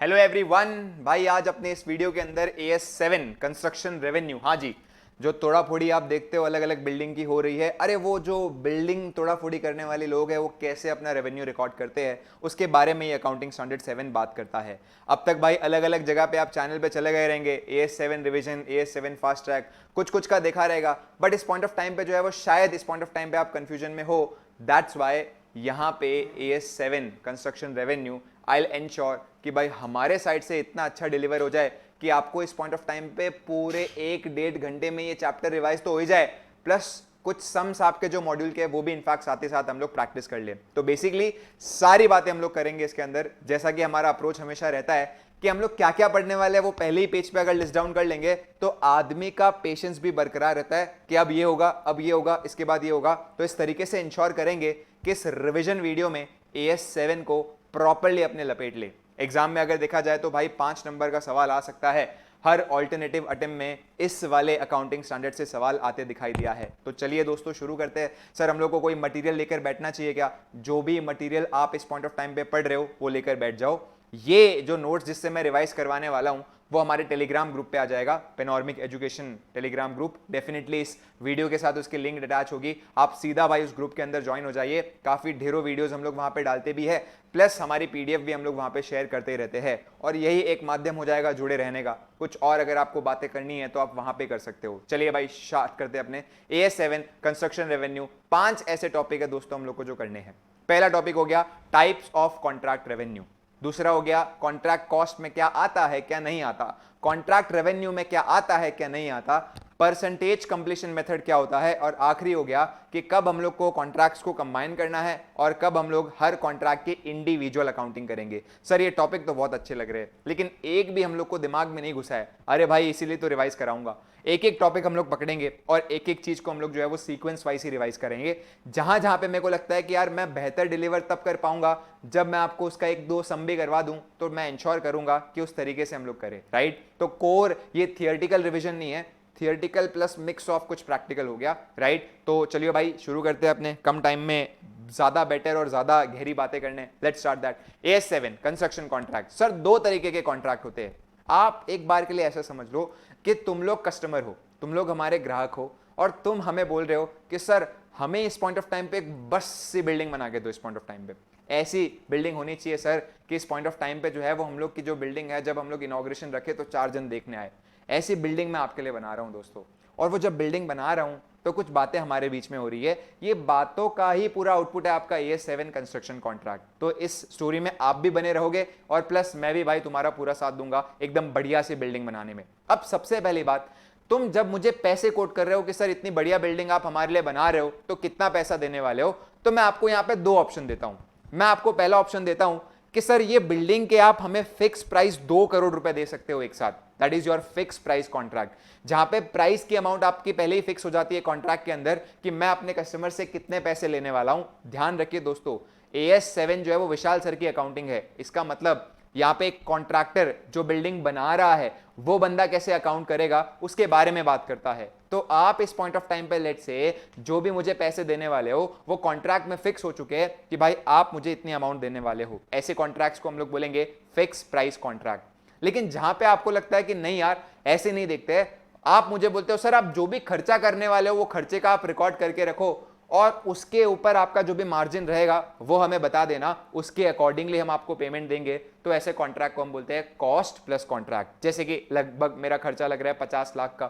Hello everyone. भाई आज अपने इस वीडियो के अंदर AS7 कंस्ट्रक्शन रेवेन्यू, हाँ जी, जो तोड़ा फोड़ी आप देखते हो अलग अलग बिल्डिंग की हो रही है, अरे वो जो बिल्डिंग तोड़ा फोड़ी करने वाले लोग हैं वो कैसे अपना रेवेन्यू रिकॉर्ड करते हैं उसके बारे में ये अकाउंटिंग स्टैंडर्ड 7 बात करता है। अब तक भाई अलग अलग जगह पे आप चैनल पे चले गए रहेंगे, AS7 revision, AS7 fast track, कुछ कुछ का देखा रहेगा, बट इस पॉइंट ऑफ टाइम पे जो है वो शायद इस पॉइंट ऑफ टाइम पे आप कंफ्यूजन में हो। दैट्स वाई यहाँ पे AS7 construction revenue I will ensure कि भाई हमारे साइड से इतना अच्छा डिलीवर हो जाए कि आपको इस पॉइंट ऑफ टाइम पे पूरे 1-1.5 घंटे में ये चैप्टर रिवाइज तो हो ही जाए, प्लस कुछ सम्स आपके जो मॉड्यूल के वो भी इनफैक्ट साथ ही साथ हम लोग प्रैक्टिस कर ले। तो बेसिकली सारी बातें हम लोग करेंगे इसके अंदर। जैसा कि हमारा अप्रोच हमेशा रहता है कि हम लोग क्या क्या पढ़ने वाले हैं वो पहले ही पेज पे अगर लिस्ट डाउन कर लेंगे तो आदमी का पेशेंस भी बरकरार रहता है कि अब ये होगा, अब ये होगा, इसके बाद ये होगा। तो इस तरीके से इंश्योर करेंगे कि इस रिवीजन वीडियो में AS7 को प्रॉपरली अपने लपेट ले। एग्जाम में अगर देखा जाए तो भाई 5 नंबर का सवाल आ सकता है। हर ऑल्टरनेटिव अटेम्प्ट में इस वाले अकाउंटिंग स्टैंडर्ड से सवाल आते दिखाई दिया है। तो चलिए दोस्तों शुरू करते हैं। सर हम लोग को कोई मटेरियल लेकर बैठना चाहिए क्या? जो भी मटेरियल आप इस पॉइंट ऑफ टाइम पे पढ़ रहे हो वो लेकर बैठ जाओ। ये जो नोट्स जिससे मैं रिवाइज करवाने वाला हूं वो हमारे टेलीग्राम ग्रुप पे आ जाएगा, panoramic education Telegram group. Definitely इस वीडियो के साथ उसकी लिंक अटैच होगी, आप सीधा भाई उस ग्रुप के अंदर ज्वाइन हो जाइए। काफी ढेरों वीडियोस हम लोग वहां पे डालते भी है, प्लस हमारी PDF भी हम लोग वहां पे शेयर करते रहते हैं और यही एक माध्यम हो जाएगा जुड़े रहने का। कुछ और अगर आपको बातें करनी है तो आप वहां पे कर सकते हो। चलिए भाई स्टार्ट करते हैं अपने AS7 कंस्ट्रक्शन रेवेन्यू। 5 ऐसे टॉपिक है दोस्तों हम लोग को जो करने हैं। पहला टॉपिक हो गया टाइप्स ऑफ कॉन्ट्रैक्ट रेवेन्यू, दूसरा हो गया कॉन्ट्रैक्ट कॉस्ट में क्या आता है क्या नहीं आता, कॉन्ट्रैक्ट रेवेन्यू में क्या आता है क्या नहीं आता, परसेंटेज कंप्लीशन मेथड क्या होता है, और आखिरी हो गया कि कब हम लोग को कॉन्ट्रैक्ट्स को कंबाइन करना है और कब हम लोग हर कॉन्ट्रैक्ट की इंडिविजुअल अकाउंटिंग करेंगे। सर ये टॉपिक तो बहुत अच्छे लग रहे हैं लेकिन एक भी हम लोग को दिमाग में नहीं घुसा है। अरे भाई इसीलिए तो रिवाइज कराऊंगा। एक एक टॉपिक हम लोग पकड़ेंगे और एक एक चीज को हम लोग जो है वो सीक्वेंस वाइज ही रिवाइज करेंगे। जहां जहां पे मेरे को लगता है कि यार मैं बेहतर डिलीवर तब कर पाऊंगा जब मैं आपको उसका 1-2 सम भी करवा दूं, तो मैं इंश्योर करूंगा कि उस तरीके से हम लोग करें, राइट। तो कोर ये थियोरेटिकल रिवीजन नहीं है, थियोरेटिकल प्लस मिक्स ऑफ कुछ प्रैक्टिकल हो गया, राइट। तो चलिए भाई शुरू करते हैं अपने कम टाइम में ज्यादा बेटर और ज्यादा गहरी बातें करने। Let's start that. AS7 construction contract. Sir 2 तरीके के कॉन्ट्रैक्ट होते हैं। आप एक बार के लिए ऐसा समझ लो कि तुम लोग कस्टमर हो, तुम लोग हमारे ग्राहक हो और तुम हमें बोल रहे हो कि सर हमें इस पॉइंट ऑफ टाइम पे एक बस सी बिल्डिंग बना के दो। इस पॉइंट ऑफ टाइम पे ऐसी बिल्डिंग होनी चाहिए सर कि इस पॉइंट ऑफ टाइम पे जो है वो हम लोग की जो बिल्डिंग है जब हम लोग इनॉग्रेशन रखे तो 4 जन देखने आए। ऐसी बिल्डिंग मैं आपके लिए बना रहा हूं दोस्तों। और वो जब बिल्डिंग बना रहा हूं तो कुछ बातें हमारे बीच में हो रही है, ये बातों का ही पूरा आउटपुट है आपका AS7 कंस्ट्रक्शन कॉन्ट्रैक्ट। तो इस स्टोरी में आप भी बने रहोगे और प्लस मैं भी भाई तुम्हारा पूरा साथ दूंगा एकदम बढ़िया सी बिल्डिंग बनाने में। अब सबसे पहली बात, तुम जब मुझे पैसे कोट कर रहे हो कि सर इतनी बढ़िया बिल्डिंग आप हमारे लिए बना रहे हो तो कितना पैसा देने वाले हो, तो मैं आपको यहां पे 2 ऑप्शन देता हूं। मैं आपको पहला ऑप्शन देता हूं कि सर ये बिल्डिंग के आप हमें फिक्स प्राइस 2 करोड़ रुपए दे सकते हो एक साथ। That is your fix price contract, जहां पे प्राइस की अमाउंट आपकी पहले ही फिक्स हो जाती है कॉन्ट्रैक्ट के अंदर कि मैं अपने कस्टमर से कितने पैसे लेने वाला हूं। ध्यान रखिए दोस्तों, AS7 जो है वो विशाल सर की अकाउंटिंग है। इसका मतलब यहां पे एक कॉन्ट्रैक्टर जो बिल्डिंग बना रहा है वो बंदा कैसे अकाउंट करेगा उसके बारे में बात करता है। तो आप इस पॉइंट ऑफ टाइम पे लेट से जो भी मुझे पैसे देने वाले हो वो कॉन्ट्रैक्ट में फिक्स हो चुके हैं कि भाई आप मुझे इतनी अमाउंट देने वाले हो। ऐसे कॉन्ट्रैक्ट्स को हम लोग बोलेंगे फिक्स प्राइस कॉन्ट्रैक्ट। लेकिन जहां पे आपको लगता है कि नहीं यार ऐसे नहीं देखते, आप मुझे बोलते हो सर आप जो भी खर्चा करने वाले हो वो खर्चे का आप रिकॉर्ड करके रखो और उसके ऊपर आपका जो भी मार्जिन रहेगा वो हमें बता देना, उसके अकॉर्डिंगली हम आपको पेमेंट देंगे। तो ऐसे कॉन्ट्रैक्ट को हम बोलते हैं कॉस्ट प्लस कॉन्ट्रैक्ट। जैसे कि लगभग मेरा खर्चा लग रहा है 50 लाख का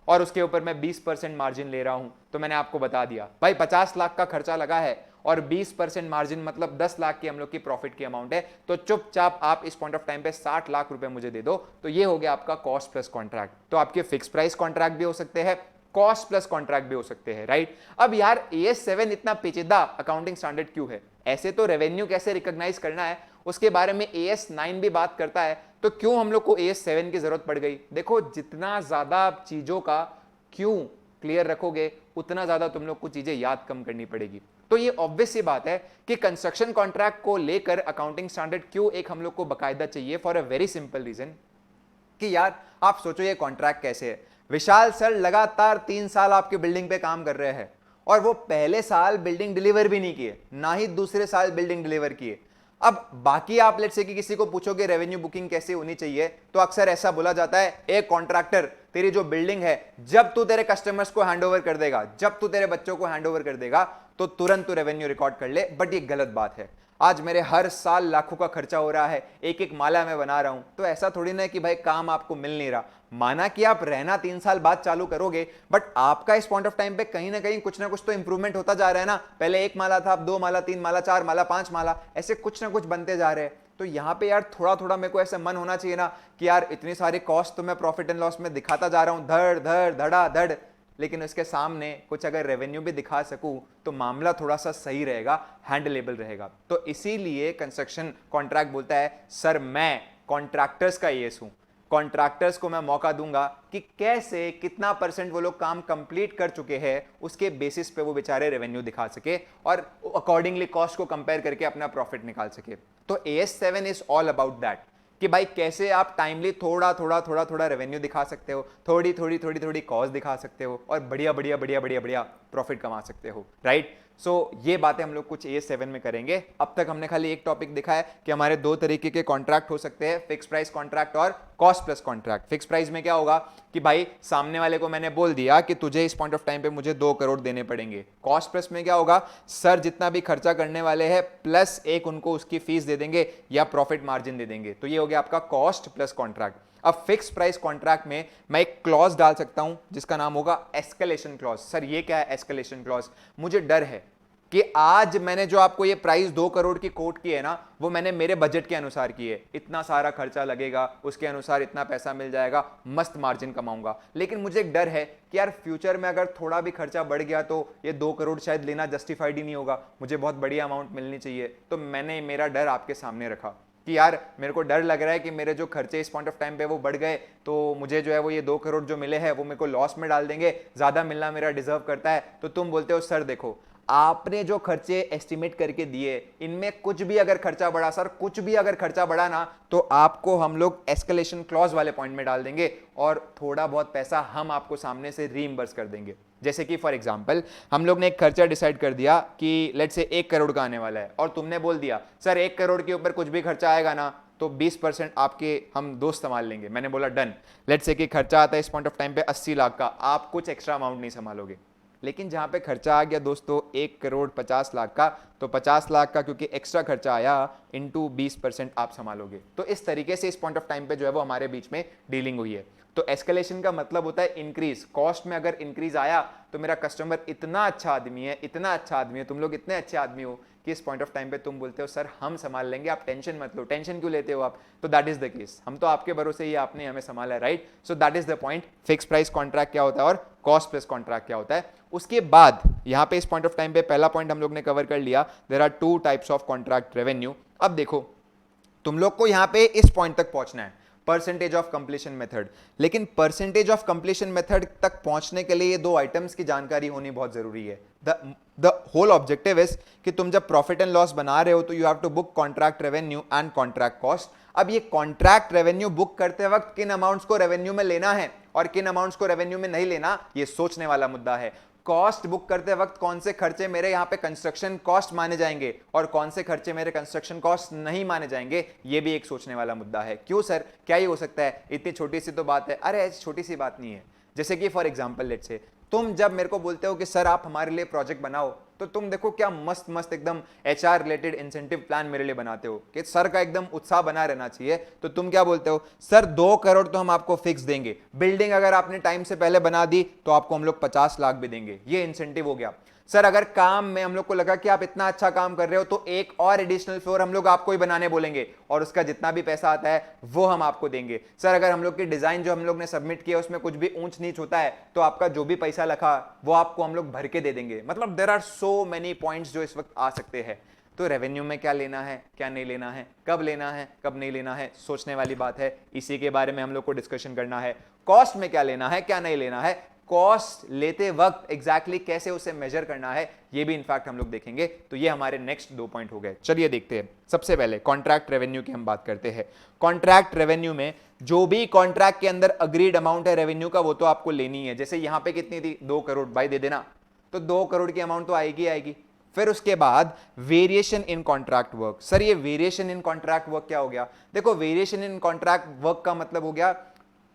और उसके ऊपर मैं 20% मार्जिन ले रहा हूं, तो मैंने आपको बता दिया भाई 50 लाख का खर्चा लगा है और 20% मार्जिन मतलब 10 लाख की हम लोग की प्रॉफिट की अमाउंट है, तो चुपचाप आप इस पॉइंट ऑफ टाइम पे 60 लाख रुपए मुझे दे दो। तो ये हो गया आपका कॉस्ट प्लस कॉन्ट्रैक्ट। तो आपके फिक्स प्राइस कॉन्ट्रैक्ट भी हो सकते हैं, कॉस्ट प्लस कॉन्ट्रैक्ट भी हो सकते हैं, राइट। अब यार AS7 इतना पेचीदा अकाउंटिंग स्टैंडर्ड क्यों है? ऐसे तो रेवेन्यू कैसे रिकॉग्नाइज करना है उसके बारे में AS9 भी बात करता है, तो क्यों हम लोग को AS7 की जरूरत पड़ गई? देखो जितना ज्यादा चीजों का क्यों क्लियर रखोगे उतना ज्यादा तुम लोग को चीजें याद कम करनी पड़ेगी। तो ये ऑब्वियस सी बात है कि कंस्ट्रक्शन कॉन्ट्रैक्ट को लेकर अकाउंटिंग स्टैंडर्ड क्यों एक हम लोग को बकायदा चाहिए, for a very simple reason कि यार आप सोचो ये कॉन्ट्रैक्ट कैसे है। विशाल सर लगातार 3 साल आपकी बिल्डिंग पे काम कर रहे हैं और वो पहले साल बिल्डिंग डिलीवर भी नहीं किए, ना ही दूसरे साल बिल्डिंग डिलीवर किए। अब बाकी आप लेट्स से कि किसी को पूछोगे रेवेन्यू बुकिंग कैसे होनी चाहिए, तो अक्सर ऐसा बोला जाता है, एक कॉन्ट्रैक्टर तेरी जो बिल्डिंग है, जब तू तेरे कस्टमर्स को हैंडओवर कर देगा, जब तू तेरे बच्चों को हैंडओवर कर देगा, तो तुरंत तू रेवेन्यू रिकॉर्ड कर ले। बट ये गलत बात है। आज मेरे हर साल लाखों का खर्चा हो रहा है, एक एक माला मैं बना रहा हूं, तो ऐसा थोड़ी ना है कि भाई काम आपको मिल नहीं रहा। माना कि आप रहना 3 साल बाद चालू करोगे, बट आपका इस पॉइंट ऑफ टाइम पे कहीं ना कुछ तो इंप्रूवमेंट होता जा रहा है ना। पहले 1 माला था, अब 2 माला, 3 माला, 4 माला, 5 माला, ऐसे कुछ ना कुछ बनते जा रहे हैं। तो यहां पे यार थोड़ा थोड़ा मेरे को ऐसा मन होना चाहिए ना कि यार इतनी सारी कॉस्ट तो मैं प्रॉफिट एंड लॉस में दिखाता जा रहा हूं, धड़ धड़ धड़ा धड़, लेकिन उसके सामने कुछ अगर रेवेन्यू भी दिखा सकूं तो मामला थोड़ा सा सही रहेगा, हैंडलेबल रहेगा। तो इसीलिए कंस्ट्रक्शन कॉन्ट्रैक्ट बोलता है सर मैं कॉन्ट्रैक्टर्स का एएस हूं, कॉन्ट्रैक्टर्स को मैं मौका दूंगा कि कैसे कितना परसेंट वो लोग काम कंप्लीट कर चुके हैं, उसके बेसिस पे वो बेचारे रेवेन्यू दिखा सके और अकॉर्डिंगली कॉस्ट को कंपेयर करके अपना प्रॉफिट निकाल सके। तो AS7 is all about that कि भाई कैसे आप टाइमली थोड़ा थोड़ा थोड़ा थोड़ा रेवेन्यू दिखा सकते हो, थोड़ी थोड़ी थोड़ी थोड़ी कॉस्ट दिखा सकते हो और बढ़िया बढ़िया बढ़िया बढ़िया बढ़िया प्रॉफिट कमा सकते हो, राइट। सो ये बातें हम लोग कुछ AS7 में करेंगे। अब तक हमने खाली एक टॉपिक दिखा है कि हमारे 2 तरीके के कॉन्ट्रैक्ट हो सकते हैं, फिक्स प्राइस कॉन्ट्रैक्ट और cost plus contract. Fix price में क्या होगा कि भाई सामने वाले को मैंने बोल दिया कि तुझे इस पॉइंट ऑफ टाइम पे मुझे 2 करोड़ देने पड़ेंगे। कॉस्ट प्लस में क्या होगा, सर जितना भी खर्चा करने वाले हैं प्लस एक उनको उसकी फीस दे देंगे या प्रॉफिट मार्जिन दे देंगे। तो ये हो गया आपका कॉस्ट प्लस कॉन्ट्रैक्ट। अब फिक्स प्राइस कॉन्ट्रैक्ट में मैं एक क्लॉज डाल सकता हूं जिसका नाम होगा एस्केलेशन क्लॉज। सर ये क्या है एस्केलेशन क्लॉज? मुझे डर है कि आज मैंने जो आपको ये प्राइस 2 करोड़ की कोट की है ना, वो मैंने मेरे बजट के अनुसार की है, इतना सारा खर्चा लगेगा, उसके अनुसार इतना पैसा मिल जाएगा, मस्त मार्जिन कमाऊंगा। लेकिन मुझे एक डर है कि यार फ्यूचर में अगर थोड़ा भी खर्चा बढ़ गया तो ये 2 करोड़ शायद लेना जस्टिफाइड ही नहीं होगा, मुझे बहुत बड़ी अमाउंट मिलनी चाहिए। तो मैंने मेरा डर आपके सामने रखा कि यार मेरे को डर लग रहा है कि मेरे जो खर्चे इस पॉइंट ऑफ टाइम पे वो बढ़ गए तो मुझे जो है वो ये 2 करोड़ जो मिले हैं वो मेरे को लॉस में डाल देंगे, ज्यादा मिलना मेरा डिजर्व करता है। तो तुम बोलते हो सर देखो आपने जो खर्चे एस्टिमेट करके दिए इनमें कुछ भी अगर खर्चा बढ़ा, सर कुछ भी अगर खर्चा बढ़ा ना, तो आपको हम लोग एस्केलेशन क्लॉज वाले पॉइंट में डाल देंगे और थोड़ा बहुत पैसा हम आपको सामने से रीइंबर्स कर देंगे। जैसे कि फॉर एग्जांपल हम लोग ने एक खर्चा डिसाइड कर दिया कि लेट्स से 1 करोड़ का आने वाला है और तुमने बोल दिया सर 1 करोड़ के ऊपर कुछ भी खर्चा आएगा ना तो 20% आपके हम दोस्त संभाल लेंगे। मैंने बोला डन। लेट्स से कि खर्चा आता है इस पॉइंट ऑफ टाइम पे 80 लाख का, आप कुछ एक्स्ट्रा अमाउंट नहीं संभालोगे। लेकिन जहां पे खर्चा आ गया दोस्तों 1 करोड़ 50 लाख का, तो 50 लाख का क्योंकि एक्स्ट्रा खर्चा आया इंटू 20% आप संभालोगे। तो इस तरीके से इस पॉइंट ऑफ टाइम पे जो है वो हमारे बीच में डीलिंग हुई है। तो एस्केलेशन का मतलब होता है इंक्रीज। कॉस्ट में अगर इंक्रीज आया तो मेरा कस्टमर इतना अच्छा आदमी है, इतना अच्छा आदमी है, तुम लोग इतने अच्छे आदमी हो कि इस पॉइंट ऑफ टाइम पे तुम बोलते हो सर हम संभाल लेंगे, आप टेंशन मत लो। टेंशन क्यों लेते हो आप? तो दैट इज द केस, हम तो आपके भरोसे ही आपने हमें संभाला है, right. So that is the point. Fix price contract क्या होता है और कॉस्ट प्लस कॉन्ट्रैक्ट क्या होता है। उसके बाद यहां पे इस पॉइंट ऑफ टाइम पे पहला पॉइंट हम लोग ने कवर कर लिया, there are 2 types of contract revenue. अब देखो तुम लोग को यहां पे इस पॉइंट तक पहुंचना है, परसेंटेज ऑफ कंप्लीशन मेथड। लेकिन परसेंटेज ऑफ कंप्लीशन मेथड तक पहुंचने के लिए ये 2 आइटम्स की जानकारी होनी बहुत जरूरी है। द होल ऑब्जेक्टिव इज कि तुम जब प्रॉफिट एंड लॉस बना रहे हो तो you have to book contract revenue and contract cost. अब ये कॉन्ट्रैक्ट रेवेन्यू बुक करते वक्त किन अमाउंट्स को रेवेन्यू में लेना है और किन अमाउंट्स को रेवेन्यू में नहीं लेना, ये सोचने वाला मुद्दा है। कॉस्ट बुक करते वक्त कौन से खर्चे मेरे यहां पे कंस्ट्रक्शन कॉस्ट माने जाएंगे और कौन से खर्चे मेरे कंस्ट्रक्शन कॉस्ट नहीं माने जाएंगे, ये भी एक सोचने वाला मुद्दा है। क्यों सर, क्या ये हो सकता है? इतनी छोटी सी तो बात है। अरे ऐसी छोटी सी बात नहीं है। जैसे कि फॉर एग्जांपल लेट्स से तुम जब मेरे को बोलते हो कि सर आप हमारे लिए प्रोजेक्ट बनाओ, तो तुम देखो क्या मस्त मस्त एकदम HR रिलेटेड इंसेंटिव प्लान मेरे लिए बनाते हो कि सर का एकदम उत्साह बना रहना चाहिए। तो तुम क्या बोलते हो, सर 2 करोड़ तो हम आपको फिक्स देंगे, बिल्डिंग अगर आपने टाइम से पहले बना दी तो आपको हम लोग 50 लाख भी देंगे, ये इंसेंटिव हो गया। सर अगर काम में हम लोग को लगा कि आप इतना अच्छा काम कर रहे हो तो एक और एडिशनल फ्लोर हम लोग आपको ही बनाने बोलेंगे और उसका जितना भी पैसा आता है वो हम आपको देंगे। सर अगर हम लोग की डिजाइन जो हम लोग ने सबमिट किया उसमें कुछ भी ऊंच नीच होता है तो आपका जो भी पैसा लगा वो आपको हम लोग भर के दे देंगे। मतलब there are so many points जो इस वक्त आ सकते हैं। तो रेवेन्यू में क्या लेना है, क्या नहीं लेना है, कब लेना है, कब नहीं लेना है, सोचने वाली बात है। इसी के बारे में हम लोग को डिस्कशन करना है। कॉस्ट में क्या लेना है, क्या नहीं लेना है, कॉस्ट लेते वक्त एग्जैक्टली कैसे उसे मेजर करना है, ये भी इनफैक्ट हम लोग देखेंगे। तो ये हमारे नेक्स्ट 2 पॉइंट हो गए। चलिए देखते हैं। सबसे पहले कॉन्ट्रैक्ट रेवेन्यू की हम बात करते हैं। कॉन्ट्रैक्ट रेवेन्यू में जो भी कॉन्ट्रैक्ट के अंदर अग्रीड अमाउंट है रेवेन्यू का वो तो आपको लेनी है। जैसे यहां पे कितनी थी, 2 करोड़, भाई दे देना, तो 2 करोड़ की अमाउंट तो आएगी आएगी। फिर उसके बाद variation in contract work. Sir ये वेरिएशन इन कॉन्ट्रैक्ट वर्क क्या हो गया? देखो वेरिएशन इन कॉन्ट्रैक्ट वर्क का मतलब हो गया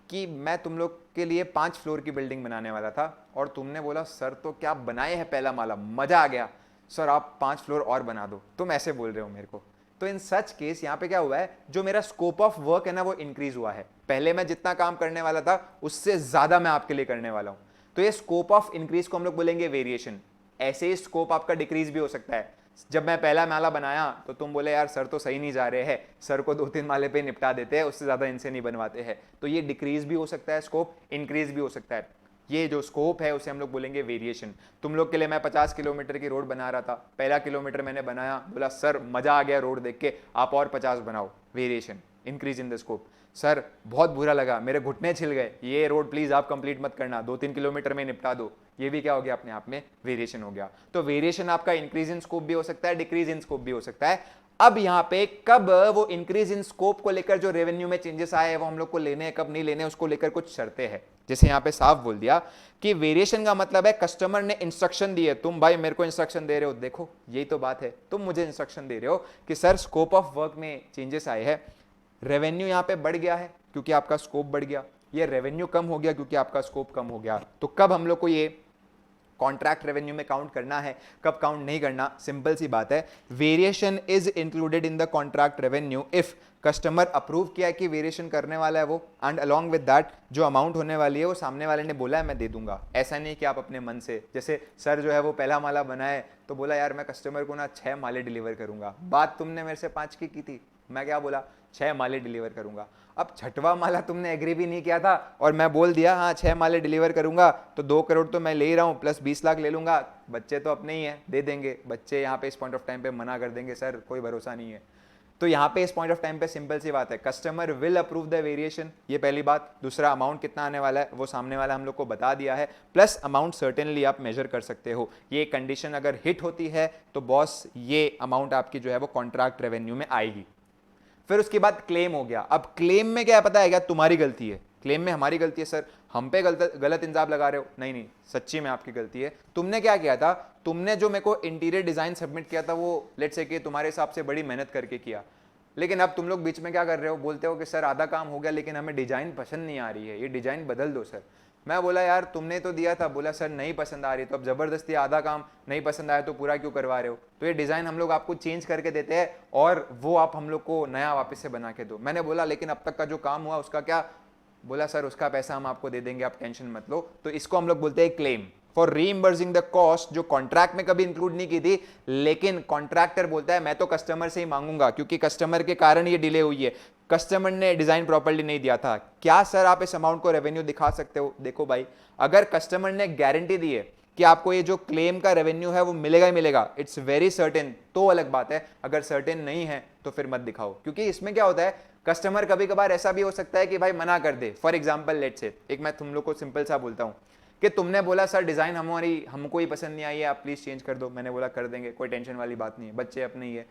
कि मैं तुम लोग के लिए 5 फ्लोर की बिल्डिंग बनाने वाला था और तुमने बोला सर तो क्या बनाए हैं पहला माला, मजा आ गया, सर आप 5 फ्लोर और बना दो, तुम ऐसे बोल रहे हो मेरे को। तो इन सच केस यहाँ पे क्या हुआ है, जो मेरा स्कोप ऑफ वर्क है ना वो इंक्रीज हुआ है। पहले मैं जितना काम करने वाला था उससे ज्यादा मैं आपके लिए करने वाला हूं, तो ये स्कोप ऑफ इंक्रीज को हम लोग बोलेंगे वेरिएशन। ऐसे ही स्कोप आपका डिक्रीज भी हो सकता है। जब मैं पहला माला बनाया तो तुम बोले यार सर तो सही नहीं जा रहे हैं, सर को 2-3 माले पे निपटा देते हैं, उससे ज्यादा इनसे नहीं बनवाते हैं। तो ये डिक्रीज भी हो सकता है स्कोप, इंक्रीज भी हो सकता है। ये जो स्कोप है उसे हम लोग बोलेंगे वेरिएशन। तुम लोग के लिए मैं 50 किलोमीटर की रोड बना रहा था, पहला किलोमीटर मैंने बनाया, बोला सर मजा आ गया रोड देख के, आप और 50 बनाओ, variation, increase in the scope. Sir बहुत बुरा लगा, मेरे घुटने छिल गए, ये रोड प्लीज आप कंप्लीट मत करना, 2-3 किलोमीटर में निपटा दो। ये भी क्या हो गया, अपने आप में वेरिएशन हो गया। तो वेरिएशन आपका इंक्रीज इन स्कोप भी हो सकता है, डिक्रीज इन स्कोप भी हो सकता है। अब यहां पे कब वो इंक्रीज इन स्कोप को लेकर जो रेवेन्यू में चेंजेस आए वो हम लोग को लेने हैं, कब नहीं लेने, उसको लेकर कुछ शर्तें हैं। जैसे यहां पे साफ बोल दिया कि वेरिएशन का मतलब है कस्टमर ने इंस्ट्रक्शन दी है, तुम भाई मेरे को इंस्ट्रक्शन दे रहे हो, देखो यही तो बात है, तुम मुझे इंस्ट्रक्शन दे रहे हो कि सर स्कोप ऑफ वर्क में चेंजेस आए हैं, रेवेन्यू यहां पे बढ़ गया है क्योंकि आपका स्कोप बढ़ गया, ये रेवेन्यू कम हो गया क्योंकि आपका स्कोप कम हो गया। तो कब हम लोग को ये कॉन्ट्रैक्ट रेवेन्यू में काउंट करना है, कब काउंट नहीं करना, सिंपल सी बात है, variation is included in the contract revenue if customer approve किया है कि वेरिएशन करने वाला है वो, एंड अलोंग विद दैट जो अमाउंट होने वाली है वो सामने वाले ने बोला है मैं दे दूंगा। ऐसा नहीं कि आप अपने मन से, जैसे सर जो है वो पहला माला बनाए तो बोला यार मैं कस्टमर को ना 6 माले डिलीवर करूंगा, बात तुमने मेरे से 5 की थी, मैं क्या बोला 6 माले डिलीवर करूंगा। अब छठवां माला तुमने एग्री भी नहीं किया था और मैं बोल दिया हाँ 6 माले डिलीवर करूंगा, तो 2 करोड़ तो मैं ले ही रहा हूँ प्लस 20 लाख ले लूंगा, बच्चे तो अपने ही हैं, दे देंगे बच्चे, यहाँ पे इस पॉइंट ऑफ टाइम पे मना कर देंगे सर कोई भरोसा नहीं है। तो यहाँ पे इस पॉइंट ऑफ टाइम पे सिंपल सी बात है, customer will approve the variation, ये पहली बात। दूसरा, अमाउंट कितना आने वाला है वो सामने वाला हम लोग को बता दिया है, प्लस अमाउंट सर्टेनली आप मेजर कर सकते हो। ये कंडीशन अगर हिट होती है तो बॉस ये अमाउंट आपकी जो है वो कॉन्ट्रैक्ट रेवेन्यू में आएगी। फिर उसके बाद क्लेम हो गया। अब क्लेम में क्या पता है क्या, तुम्हारी गलती है, क्लेम में हमारी गलती है, सर हम पे गलत इंजाम लगा रहे हो, नहीं नहीं सच्ची में आपकी गलती है। तुमने क्या किया था, तुमने जो मेरे को इंटीरियर डिजाइन सबमिट किया था वो लेट्स से कि तुम्हारे हिसाब से बड़ी मेहनत करके किया, लेकिन अब तुम लोग बीच में क्या कर रहे हो, बोलते हो कि सर आधा काम हो गया लेकिन हमें डिजाइन पसंद नहीं आ रही है, ये डिजाइन बदल दो सर। मैं बोला यार तुमने तो दिया था, बोला सर नहीं पसंद आ रही, तो अब जबरदस्ती आधा काम नहीं पसंद आया तो पूरा क्यों करवा रहे हो, तो ये डिजाइन हम लोग आपको चेंज करके देते हैं और वो आप हम लोग को नया वापस से बना के दो। मैंने बोला लेकिन अब तक का जो काम हुआ उसका क्या, बोला सर उसका पैसा हम आपको दे देंगे, आप टेंशन मत लो। तो इसको हम लोग बोलते हैं क्लेम फॉर रीइंबर्सिंग द कॉस्ट, जो कॉन्ट्रैक्ट में कभी इंक्लूड नहीं की थी, लेकिन कॉन्ट्रैक्टर बोलता है मैं तो कस्टमर से ही मांगूंगा क्योंकि कस्टमर के कारण ये डिले हुई है, कस्टमर ने डिजाइन प्रॉपर्ली नहीं दिया था। क्या सर आप इस अमाउंट को रेवेन्यू दिखा सकते हो? देखो भाई, अगर कस्टमर ने गारंटी दी है कि आपको ये जो क्लेम का रेवेन्यू है वो मिलेगा ही मिलेगा, इट्स वेरी सर्टेन, तो अलग बात है। अगर सर्टेन नहीं है तो फिर मत दिखाओ, क्योंकि इसमें क्या होता है, कस्टमर कभी कभार ऐसा भी हो सकता है कि भाई मना कर दे। फॉर एग्जाम्पल लेट्स से, एक मैं तुम लोग को सिंपल सा बोलता हूँ कि तुमने बोला सर डिजाइन हमको ही पसंद नहीं आई है, आप प्लीज चेंज कर दो। मैंने बोला कर देंगे, कोई टेंशन वाली बात नहीं है, बच्चे अपने ही है।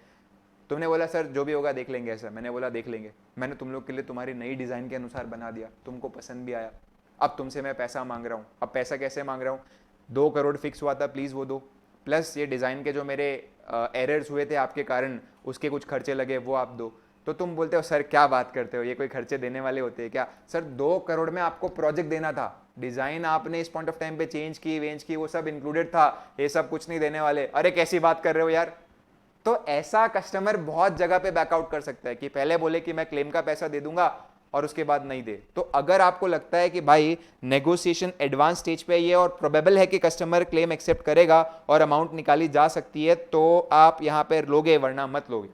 तुमने बोला सर जो भी होगा देख लेंगे ऐसा, मैंने बोला देख लेंगे। मैंने तुम लोग के लिए तुम्हारी नई डिजाइन के अनुसार बना दिया, तुमको पसंद भी आया, अब तुमसे मैं पैसा मांग रहा हूँ। अब पैसा कैसे मांग रहा हूँ, 2 करोड़ फिक्स हुआ था, प्लीज वो दो, प्लस ये डिजाइन के जो मेरे एरर्स हुए थे आपके कारण, उसके कुछ खर्चे लगे वो आप दो। तो तुम बोलते हो सर क्या बात करते हो, ये कोई खर्चे देने वाले होते हैं क्या? सर 2 करोड़ में आपको प्रोजेक्ट देना था, डिजाइन आपने इस पॉइंट ऑफ टाइम पे चेंज की वेंज की, वो सब इंक्लूडेड था, ये सब कुछ नहीं देने वाले। अरे कैसी बात कर रहे हो यार। तो ऐसा कस्टमर बहुत जगह पे बैकआउट कर सकता है कि पहले बोले कि मैं क्लेम का पैसा दे दूंगा और उसके बाद नहीं दे। तो अगर आपको लगता है कि भाई नेगोशिएशन एडवांस स्टेज पे ये और प्रोबेबल है कि कस्टमर क्लेम एक्सेप्ट करेगा और अमाउंट निकाली जा सकती है, तो आप यहां पे लोगे, वरना मत लोगे।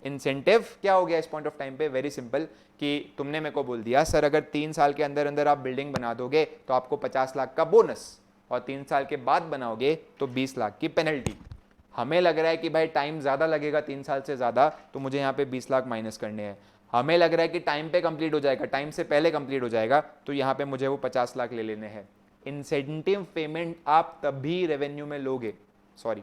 इंसेंटिव क्या हो गया इस पॉइंट ऑफ टाइम पे, वेरी सिंपल, कि तुमने मेरे को बोल दिया सर अगर 3 साल के अंदर अंदर आप बिल्डिंग बना दोगे तो आपको 50 लाख का बोनस, और 3 साल के बाद बनाओगे तो 20 लाख की पेनल्टी। हमें लग रहा है कि भाई टाइम ज़्यादा लगेगा 3 साल से ज़्यादा, तो मुझे यहाँ पे 20 लाख माइनस करने हैं। हमें लग रहा है कि टाइम पे कंप्लीट हो जाएगा, टाइम से पहले कंप्लीट हो जाएगा, तो यहाँ पे मुझे वो 50 लाख ले लेने हैं। इंसेंटिव पेमेंट आप तभी रेवेन्यू में लोगे, सॉरी,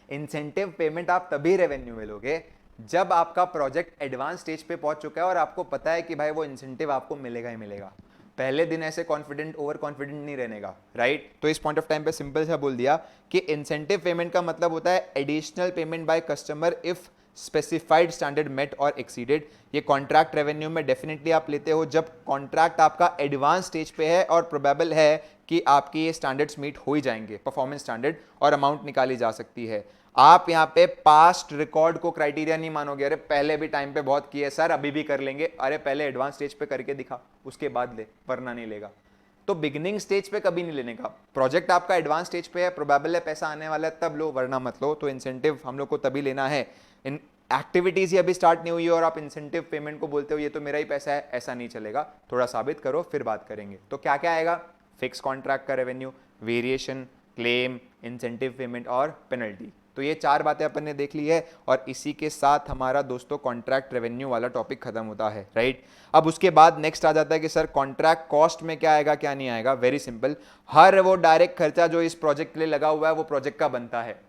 इंसेंटिव पेमेंट आप तभी रेवेन्यू में लोगे जब आपका प्रोजेक्ट एडवांस स्टेज पे पहुंच चुका है और आपको पता है कि भाई वो इंसेंटिव आपको मिलेगा ही मिलेगा। पहले दिन ऐसे कॉन्फिडेंट ओवर कॉन्फिडेंट नहीं रहने का, राइट? तो इस पॉइंट ऑफ टाइम पे सिंपल सा बोल दिया कि इंसेंटिव पेमेंट का मतलब होता है additional payment by customer if specified standard met और एक्सीडेड। ये कॉन्ट्रैक्ट रेवेन्यू में डेफिनेटली आप लेते हो जब कॉन्ट्रैक्ट आपका एडवांस स्टेज पे है और प्रोबेबल है कि आपकी ये स्टैंडर्ड्स मीट हो ही जाएंगे, परफॉर्मेंस स्टैंडर्ड, और अमाउंट निकाली जा सकती है। आप यहाँ पे पास्ट रिकॉर्ड को क्राइटेरिया नहीं मानोगे, अरे पहले भी टाइम पे बहुत किए सर, अभी भी कर लेंगे, अरे पहले एडवांस स्टेज पे करके दिखा उसके बाद ले, वरना नहीं लेगा। तो बिगिनिंग स्टेज पे कभी नहीं लेने का। प्रोजेक्ट आपका एडवांस स्टेज पे है, प्रोबेबल है पैसा आने वाला है, तब लो, वरना मत लो। तो इंसेंटिव हम लोग को तभी लेना है। इन एक्टिविटीज ही अभी स्टार्ट नहीं हुई है और आप इंसेंटिव पेमेंट को बोलते हो ये तो मेरा ही पैसा है, ऐसा नहीं चलेगा। थोड़ा साबित करो फिर बात करेंगे। तो क्या क्या आएगा? फिक्स कॉन्ट्रैक्ट का revenue, variation, claim, incentive payment और पेनल्टी। तो ये 4 बातें अपन ने देख ली है और इसी के साथ हमारा दोस्तों कॉन्ट्रैक्ट रेवेन्यू वाला टॉपिक खत्म होता है, राइट? अब उसके बाद नेक्स्ट आ जाता है कि सर कॉन्ट्रैक्ट कॉस्ट में क्या आएगा क्या नहीं आएगा। वेरी सिंपल, हर वो डायरेक्ट खर्चा जो इस प्रोजेक्ट के लिए लगा हुआ है वो प्रोजेक्ट का बनता है।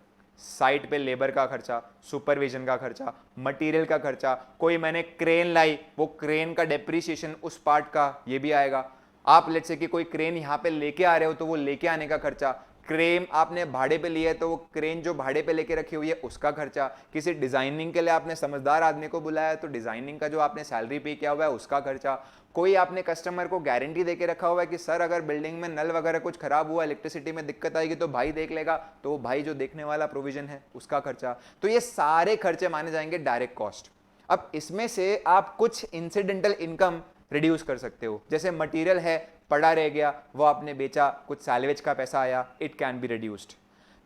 साइट पे लेबर का खर्चा, सुपरविजन का खर्चा, मटेरियल का खर्चा, कोई मैंने क्रेन लाई, वो क्रेन का डेप्रीशिएशन उस पार्ट का, ये भी आएगा। आप लेट्स से कि कोई क्रेन यहाँ पे लेके आ रहे हो तो वो लेके आने का खर्चा, क्रेन आपने भाड़े पे लिया है तो वो क्रेन जो भाड़े पे लेके रखी हुई है उसका खर्चा, किसी डिजाइनिंग के लिए आपने समझदार आदमी को बुलाया है तो डिजाइनिंग का जो आपने सैलरी पे किया हुआ है उसका खर्चा, कोई आपने कस्टमर को गारंटी देके रखा हुआ है कि सर अगर बिल्डिंग में नल वगैरह कुछ खराब हुआ, इलेक्ट्रिसिटी में दिक्कत आएगी तो भाई देख लेगा, तो वो भाई जो देखने वाला प्रोविजन है उसका खर्चा। तो ये सारे खर्चे माने जाएंगे डायरेक्ट कॉस्ट। अब इसमें से आप कुछ इंसिडेंटल इनकम रिड्यूस कर सकते हो, जैसे मटेरियल है पड़ा रह गया वो आपने बेचा, कुछ सैलवेज का पैसा आया, इट कैन बी रिड्यूस्ड।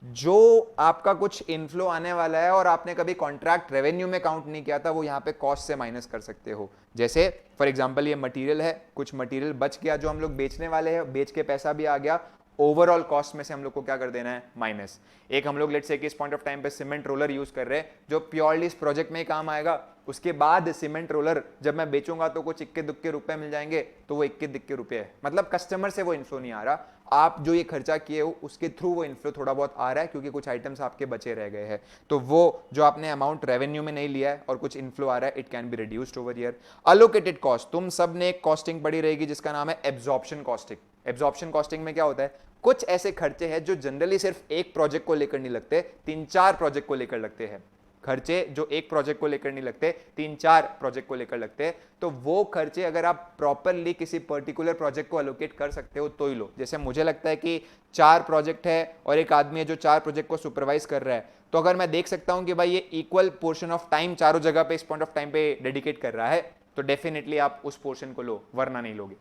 जो आपका कुछ इनफ्लो आने वाला है और आपने कभी कॉन्ट्रैक्ट रेवेन्यू में काउंट नहीं किया था वो यहाँ पे कॉस्ट से माइनस कर सकते हो। जैसे फॉर एग्जांपल ये मटेरियल है, कुछ मटेरियल बच गया जो हम लोग बेचने वाले हैं, बेच के पैसा भी आ गया, ओवरऑल कॉस्ट में से हम लोग को क्या कर देना है? माइनस। एक हम लोग लेट्स से कि इस पॉइंट ऑफ टाइम पे सीमेंट रोलर यूज कर रहे हैं जो प्योरली इस प्रोजेक्ट में ही काम आएगा, उसके बाद सीमेंट रोलर जब मैं बेचूंगा तो कुछ इक्के दुक्के रुपए मिल जाएंगे, तो वो इक्के दुक्के रुपए है, मतलब कस्टमर से वो इन्फ्लो नहीं आ रहा, आप जो ये खर्चा किए हो उसके थ्रू वो इन्फ्लो थोड़ा बहुत आ रहा है क्योंकि कुछ आइटम्स आपके बचे रह गए हैं, तो वो जो आपने अमाउंट रेवेन्यू में नहीं लिया है और कुछ इन्फ्लो आ रहा है, it can be reduced over year. Allocated cost, तुम सब ने एक कॉस्टिंग पड़ी रहेगी जिसका नाम है एब्जॉर्प्शन कॉस्टिंग। एब्जॉर्प्शन कॉस्टिंग में क्या होता है? कुछ ऐसे खर्चे हैं जो जनरली सिर्फ एक प्रोजेक्ट को लेकर नहीं लगते, 3-4 प्रोजेक्ट को लेकर लगते हैं। खर्चे जो एक प्रोजेक्ट को लेकर नहीं लगते, 3-4 प्रोजेक्ट को लेकर लगते हैं, तो वो खर्चे अगर आप प्रॉपरली किसी पर्टिकुलर प्रोजेक्ट को अलोकेट कर सकते हो तो ही लो। जैसे मुझे लगता है कि 4 प्रोजेक्ट है और एक आदमी है जो 4 प्रोजेक्ट को सुपरवाइज कर रहा है, तो अगर मैं देख सकता हूं कि भाई ये इक्वल पोर्शन ऑफ टाइम चारों जगह पे इस पॉइंट ऑफ टाइम पे डेडिकेट कर रहा है, तो डेफिनेटली आप उस पोर्शन को लो, वरना नहीं लोगे।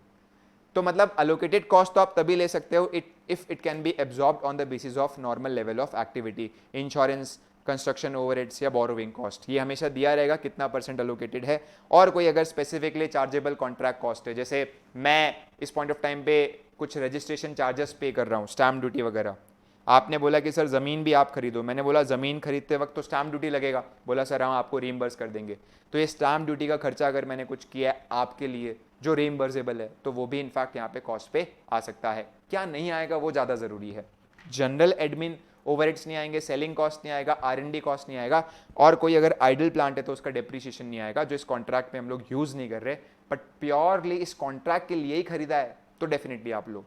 तो मतलब अलोकेटेड कॉस्ट तो आप तभी ले सकते हो if it can be absorbed on the basis of normal level of activity. Insurance, construction overheads या बोरोइंग कॉस्ट, ये हमेशा दिया रहेगा कितना परसेंट अलोकेटेड है। और कोई अगर स्पेसिफिकली चार्जेबल कॉन्ट्रैक्ट कॉस्ट है, जैसे मैं इस पॉइंट ऑफ टाइम पे कुछ रजिस्ट्रेशन चार्जेस पे कर रहा हूँ, स्टैम्प ड्यूटी वगैरह, आपने बोला कि सर ज़मीन भी आप खरीदो, मैंने बोला ज़मीन खरीदते वक्त तो स्टैम्प ड्यूटी लगेगा, बोला सर हम आपको रीइंबर्स कर देंगे। तो ये स्टैम्प ड्यूटी का खर्चा अगर मैंने कुछ किया है आपके लिए जो रीइंबर्सेबल है, तो वो भी इनफैक्ट यहाँ पे कॉस्ट पे आ सकता है। क्या नहीं आएगा वो ज़्यादा ज़रूरी है। जनरल एडमिन ओवरहेड्स नहीं आएंगे, सेलिंग कॉस्ट नहीं आएगा, R&D कॉस्ट नहीं आएगा, और कोई अगर आइडल प्लांट है तो उसका डेप्रीशिएशन नहीं आएगा जो इस कॉन्ट्रैक्ट में हम लोग यूज़ नहीं कर रहे, बट प्योरली इस कॉन्ट्रैक्ट के लिए ही खरीदा है तो डेफिनेटली आप लोग।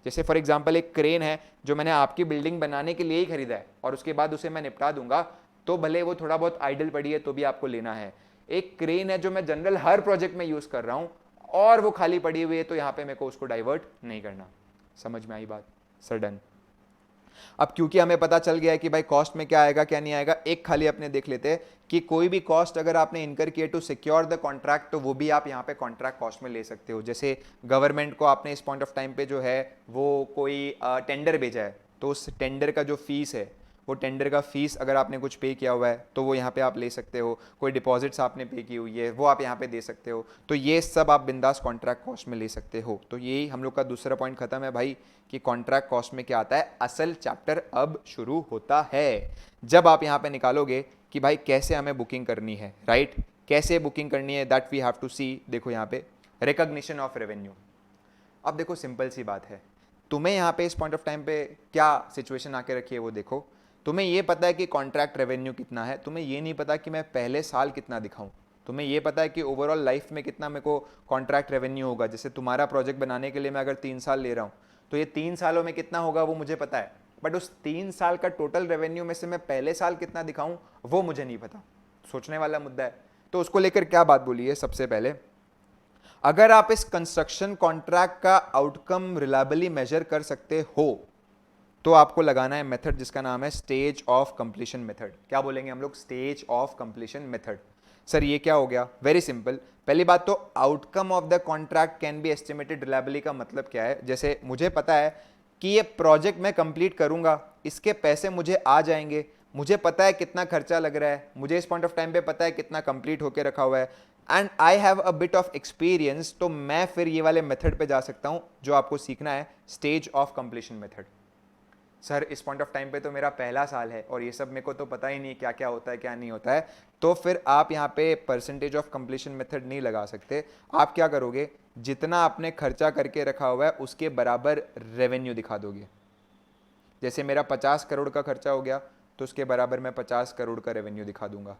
जैसे फॉर एग्जांपल एक क्रेन है जो मैंने आपकी बिल्डिंग बनाने के लिए ही खरीदा है और उसके बाद उसे मैं निपटा दूंगा, तो भले वो थोड़ा बहुत आइडल पड़ी है तो भी आपको लेना है। एक क्रेन है जो मैं जनरल हर प्रोजेक्ट में यूज कर रहा हूं और वो खाली पड़ी हुई है, तो यहाँ पे मेरे को उसको डाइवर्ट नहीं करना। समझ में आई बात? Sir done. अब क्योंकि हमें पता चल गया है कि भाई कॉस्ट में क्या आएगा क्या नहीं आएगा, एक खाली अपने देख लेते हैं कि कोई भी कॉस्ट अगर आपने इनकर किए टू सिक्योर द कॉन्ट्रैक्ट, तो वो भी आप यहाँ पे कॉन्ट्रैक्ट कॉस्ट में ले सकते हो। जैसे गवर्नमेंट को आपने इस पॉइंट ऑफ टाइम पे जो है वो कोई टेंडर भेजा है, तो उस टेंडर का जो फीस है, वो टेंडर का फीस अगर आपने कुछ पे किया हुआ है तो वो यहाँ पे आप ले सकते हो। कोई डिपॉजिट्स आपने पे की हुई है वो आप यहाँ पे दे सकते हो, तो ये सब आप बिंदास कॉन्ट्रैक्ट कॉस्ट में ले सकते हो। तो यही हम लोग का दूसरा पॉइंट खत्म है भाई कि कॉन्ट्रैक्ट कॉस्ट में क्या आता है। असल चैप्टर अब शुरू होता है जब आप यहाँ पे निकालोगे कि भाई कैसे हमें बुकिंग करनी है, राइट? कैसे बुकिंग करनी है, दैट वी हैव टू सी। देखो यहाँ पे रिकॉग्निशन ऑफ रेवेन्यू। अब देखो सिंपल सी बात है, तुम्हें यहाँ पे इस पॉइंट ऑफ टाइम पे क्या सिचुएशन आके रखी है वो देखो। तुम्हें ये पता है कि कॉन्ट्रैक्ट रेवेन्यू कितना है, तुम्हें ये नहीं पता कि मैं पहले साल कितना दिखाऊं। तुम्हें ये पता है कि ओवरऑल लाइफ में कितना मेरे को कॉन्ट्रैक्ट रेवेन्यू होगा। जैसे तुम्हारा प्रोजेक्ट बनाने के लिए मैं अगर 3 साल ले रहा हूँ तो ये 3 सालों में कितना होगा वो मुझे पता है, बट उस 3 साल का टोटल रेवेन्यू में से मैं पहले साल कितना दिखाऊं वो मुझे नहीं पता। सोचने वाला मुद्दा है। तो उसको लेकर क्या बात बोली है, सबसे पहले अगर आप इस कंस्ट्रक्शन कॉन्ट्रैक्ट का आउटकम रिलायबली मेजर कर सकते हो तो आपको लगाना है मेथड जिसका नाम है स्टेज ऑफ कंप्लीशन मेथड। क्या बोलेंगे हम लोग, stage of completion method. Sir ये क्या हो गया, वेरी सिंपल। पहली बात तो outcome of the contract can be estimated reliably का मतलब क्या है, जैसे मुझे पता है कि ये प्रोजेक्ट मैं कंप्लीट करूंगा, इसके पैसे मुझे आ जाएंगे, मुझे पता है कितना खर्चा लग रहा है, मुझे इस पॉइंट ऑफ टाइम पे पता है कितना कंप्लीट होकर रखा हुआ है, and I have a bit of experience, तो मैं फिर ये वाले मेथड पे जा सकता हूं जो आपको सीखना है, stage of completion method. Sir इस पॉइंट ऑफ टाइम पे तो मेरा पहला साल है और ये सब मेरे को तो पता ही नहीं क्या क्या होता है क्या नहीं होता है, तो फिर आप यहाँ पे परसेंटेज ऑफ कंप्लीशन मेथड नहीं लगा सकते। आप क्या करोगे, जितना आपने खर्चा करके रखा हुआ है उसके बराबर रेवेन्यू दिखा दोगे। जैसे मेरा 50 करोड़ का खर्चा हो गया तो उसके बराबर मैं 50 करोड़ का रेवेन्यू दिखा दूंगा।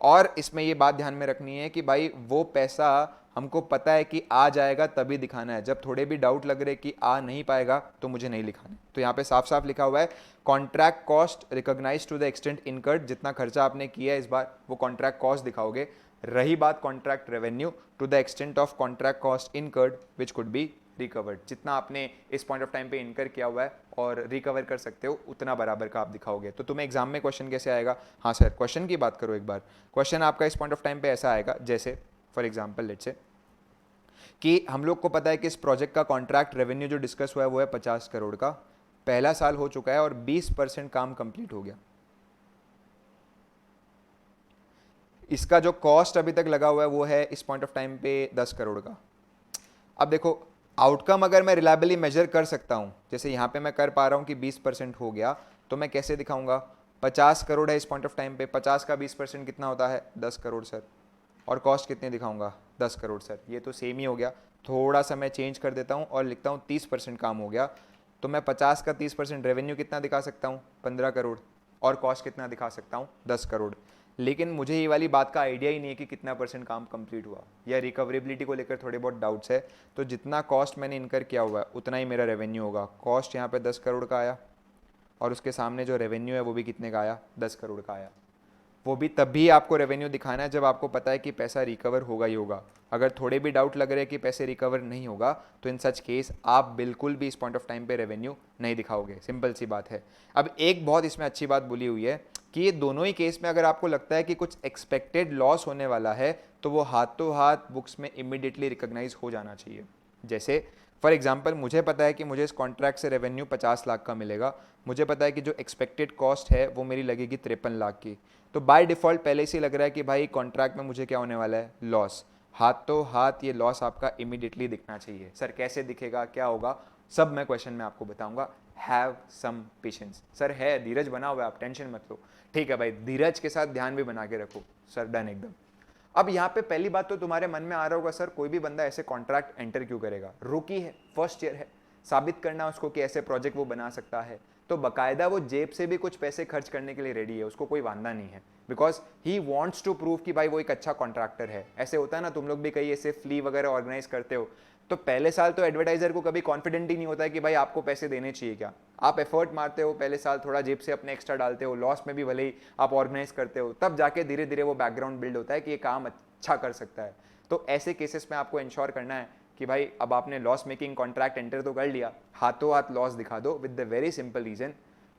और इसमें ये बात ध्यान में रखनी है कि भाई वो पैसा हमको पता है कि आ जाएगा तभी दिखाना है, जब थोड़े भी डाउट लग रहे कि आ नहीं पाएगा तो मुझे नहीं लिखाना है। तो यहाँ पे साफ साफ लिखा हुआ है contract cost recognise to the extent incurred, जितना खर्चा आपने किया है इस बार वो कॉन्ट्रैक्ट कॉस्ट दिखाओगे। रही बात contract revenue, to the extent of contract cost incurred which could be recovered, जितना आपने इस पॉइंट ऑफ टाइम पे इनकर किया हुआ है और रिकवर कर सकते हो उतना बराबर का आप दिखाओगे। तो तुम्हें एग्जाम में क्वेश्चन कैसे आएगा, हाँ सर क्वेश्चन की बात करो एक बार। क्वेश्चन आपका इस पॉइंट ऑफ टाइम पे ऐसा आएगा, जैसे फॉर एग्जाम्पल लेट्स से कि हम लोग को पता है कि इस प्रोजेक्ट का कॉन्ट्रैक्ट रेवेन्यू जो डिस्कस हुआ है वो है 50 करोड़ का, पहला साल हो चुका है और 20% काम कंप्लीट हो गया। इसका जो कॉस्ट अभी तक लगा हुआ है वो है इस पॉइंट ऑफ टाइम पे 10 करोड़ का। अब देखो आउटकम अगर मैं रिलायबली मेजर कर सकता हूं, जैसे यहां पे मैं कर पा रहा हूं कि 20% हो गया, तो मैं कैसे दिखाऊंगा, 50 करोड़ है इस पॉइंट ऑफ टाइम पे, 50 का 20% कितना होता है 10 करोड़ सर, और कॉस्ट कितने दिखाऊंगा 10 करोड़ सर। ये तो सेम ही हो गया, थोड़ा सा मैं चेंज कर देता हूं और लिखता हूं 30% काम हो गया, तो मैं 50 का 30% रेवेन्यू कितना दिखा सकता हूं 15 करोड़, और कॉस्ट कितना दिखा सकता हूं 10 करोड़। लेकिन मुझे ये वाली बात का आइडिया ही नहीं है कि कितना परसेंट काम कंप्लीट हुआ, या रिकवरेबिलिटी को लेकर थोड़े बहुत डाउट्स है। तो जितना कॉस्ट मैंने इनकर किया हुआ है उतना ही मेरा रेवेन्यू होगा। कॉस्ट यहाँ पे 10 करोड़ का आया और उसके सामने जो रेवेन्यू है वो भी कितने का आया 10 करोड़ का आया। वो भी तब भी आपको रेवेन्यू दिखाना है जब आपको पता है कि पैसा रिकवर होगा ही होगा। अगर थोड़े भी डाउट लग रहे हैं कि पैसे रिकवर नहीं होगा तो इन सच केस आप बिल्कुल भी इस पॉइंट ऑफ टाइम पे रेवेन्यू नहीं दिखाओगे, सिंपल सी बात है। अब एक बहुत इसमें अच्छी बात बोली हुई है कि ये दोनों ही केस में अगर आपको लगता है कि कुछ एक्सपेक्टेड लॉस होने वाला है तो वो हाथों हाथ बुक्स में इमीडिएटली रिकॉग्नाइज हो जाना चाहिए। जैसे फॉर एग्जाम्पल मुझे पता है कि मुझे इस कॉन्ट्रैक्ट से रेवेन्यू 50 लाख का मिलेगा, मुझे पता है कि जो एक्सपेक्टेड कॉस्ट है वो मेरी लगेगी 53 लाख की, तो बाय डिफ़ॉल्ट पहले से लग रहा है कि भाई कॉन्ट्रैक्ट में मुझे क्या होने वाला है लॉस। हाथों हाथ ये लॉस आपका इमीडिएटली दिखना चाहिए। सर कैसे दिखेगा क्या होगा सब मैं क्वेश्चन में आपको बताऊंगा। Have some patience. सर है धीरज बना हुआ है आप टेंशन मत लो, ठीक है भाई, धीरज के साथ ध्यान भी बना के रखो सर, डन एकदम। अब यहाँ पे पहली बात तो तुम्हारे मन में आ रहा होगा सर कोई भी बंदा ऐसे कॉन्ट्रैक्ट एंटर क्यों करेगा, रूकी है फर्स्ट ईयर है, साबित करना उसको कि ऐसे प्रोजेक्ट वो बना सकता है, तो बकायदा वो जेब से भी कुछ पैसे खर्च करने के लिए रेडी है, उसको कोई वांदा नहीं है, because he wants to prove कि भाई वो एक अच्छा कॉन्ट्रैक्टर है। ऐसे होता है ना, तुम लोग भी कहीं ऐसे फ्ली वगैरह ऑर्गेनाइज करते हो तो पहले साल तो एडवर्टाइजर को कभी कॉन्फिडेंट ही नहीं होता है कि भाई आपको पैसे देने चाहिए क्या, आप एफर्ट मारते हो पहले साल, थोड़ा जेब से अपने एक्स्ट्रा डालते हो, लॉस में भी भले ही आप ऑर्गेनाइज करते हो, तब जाके धीरे धीरे वो बैकग्राउंड बिल्ड होता है कि ये काम अच्छा कर सकता है। तो ऐसे केसेस में आपको इंश्योर करना है कि भाई अब आपने लॉस मेकिंग कॉन्ट्रैक्ट एंटर तो कर लिया, हाथों हाथ लॉस दिखा दो with the very simple reason,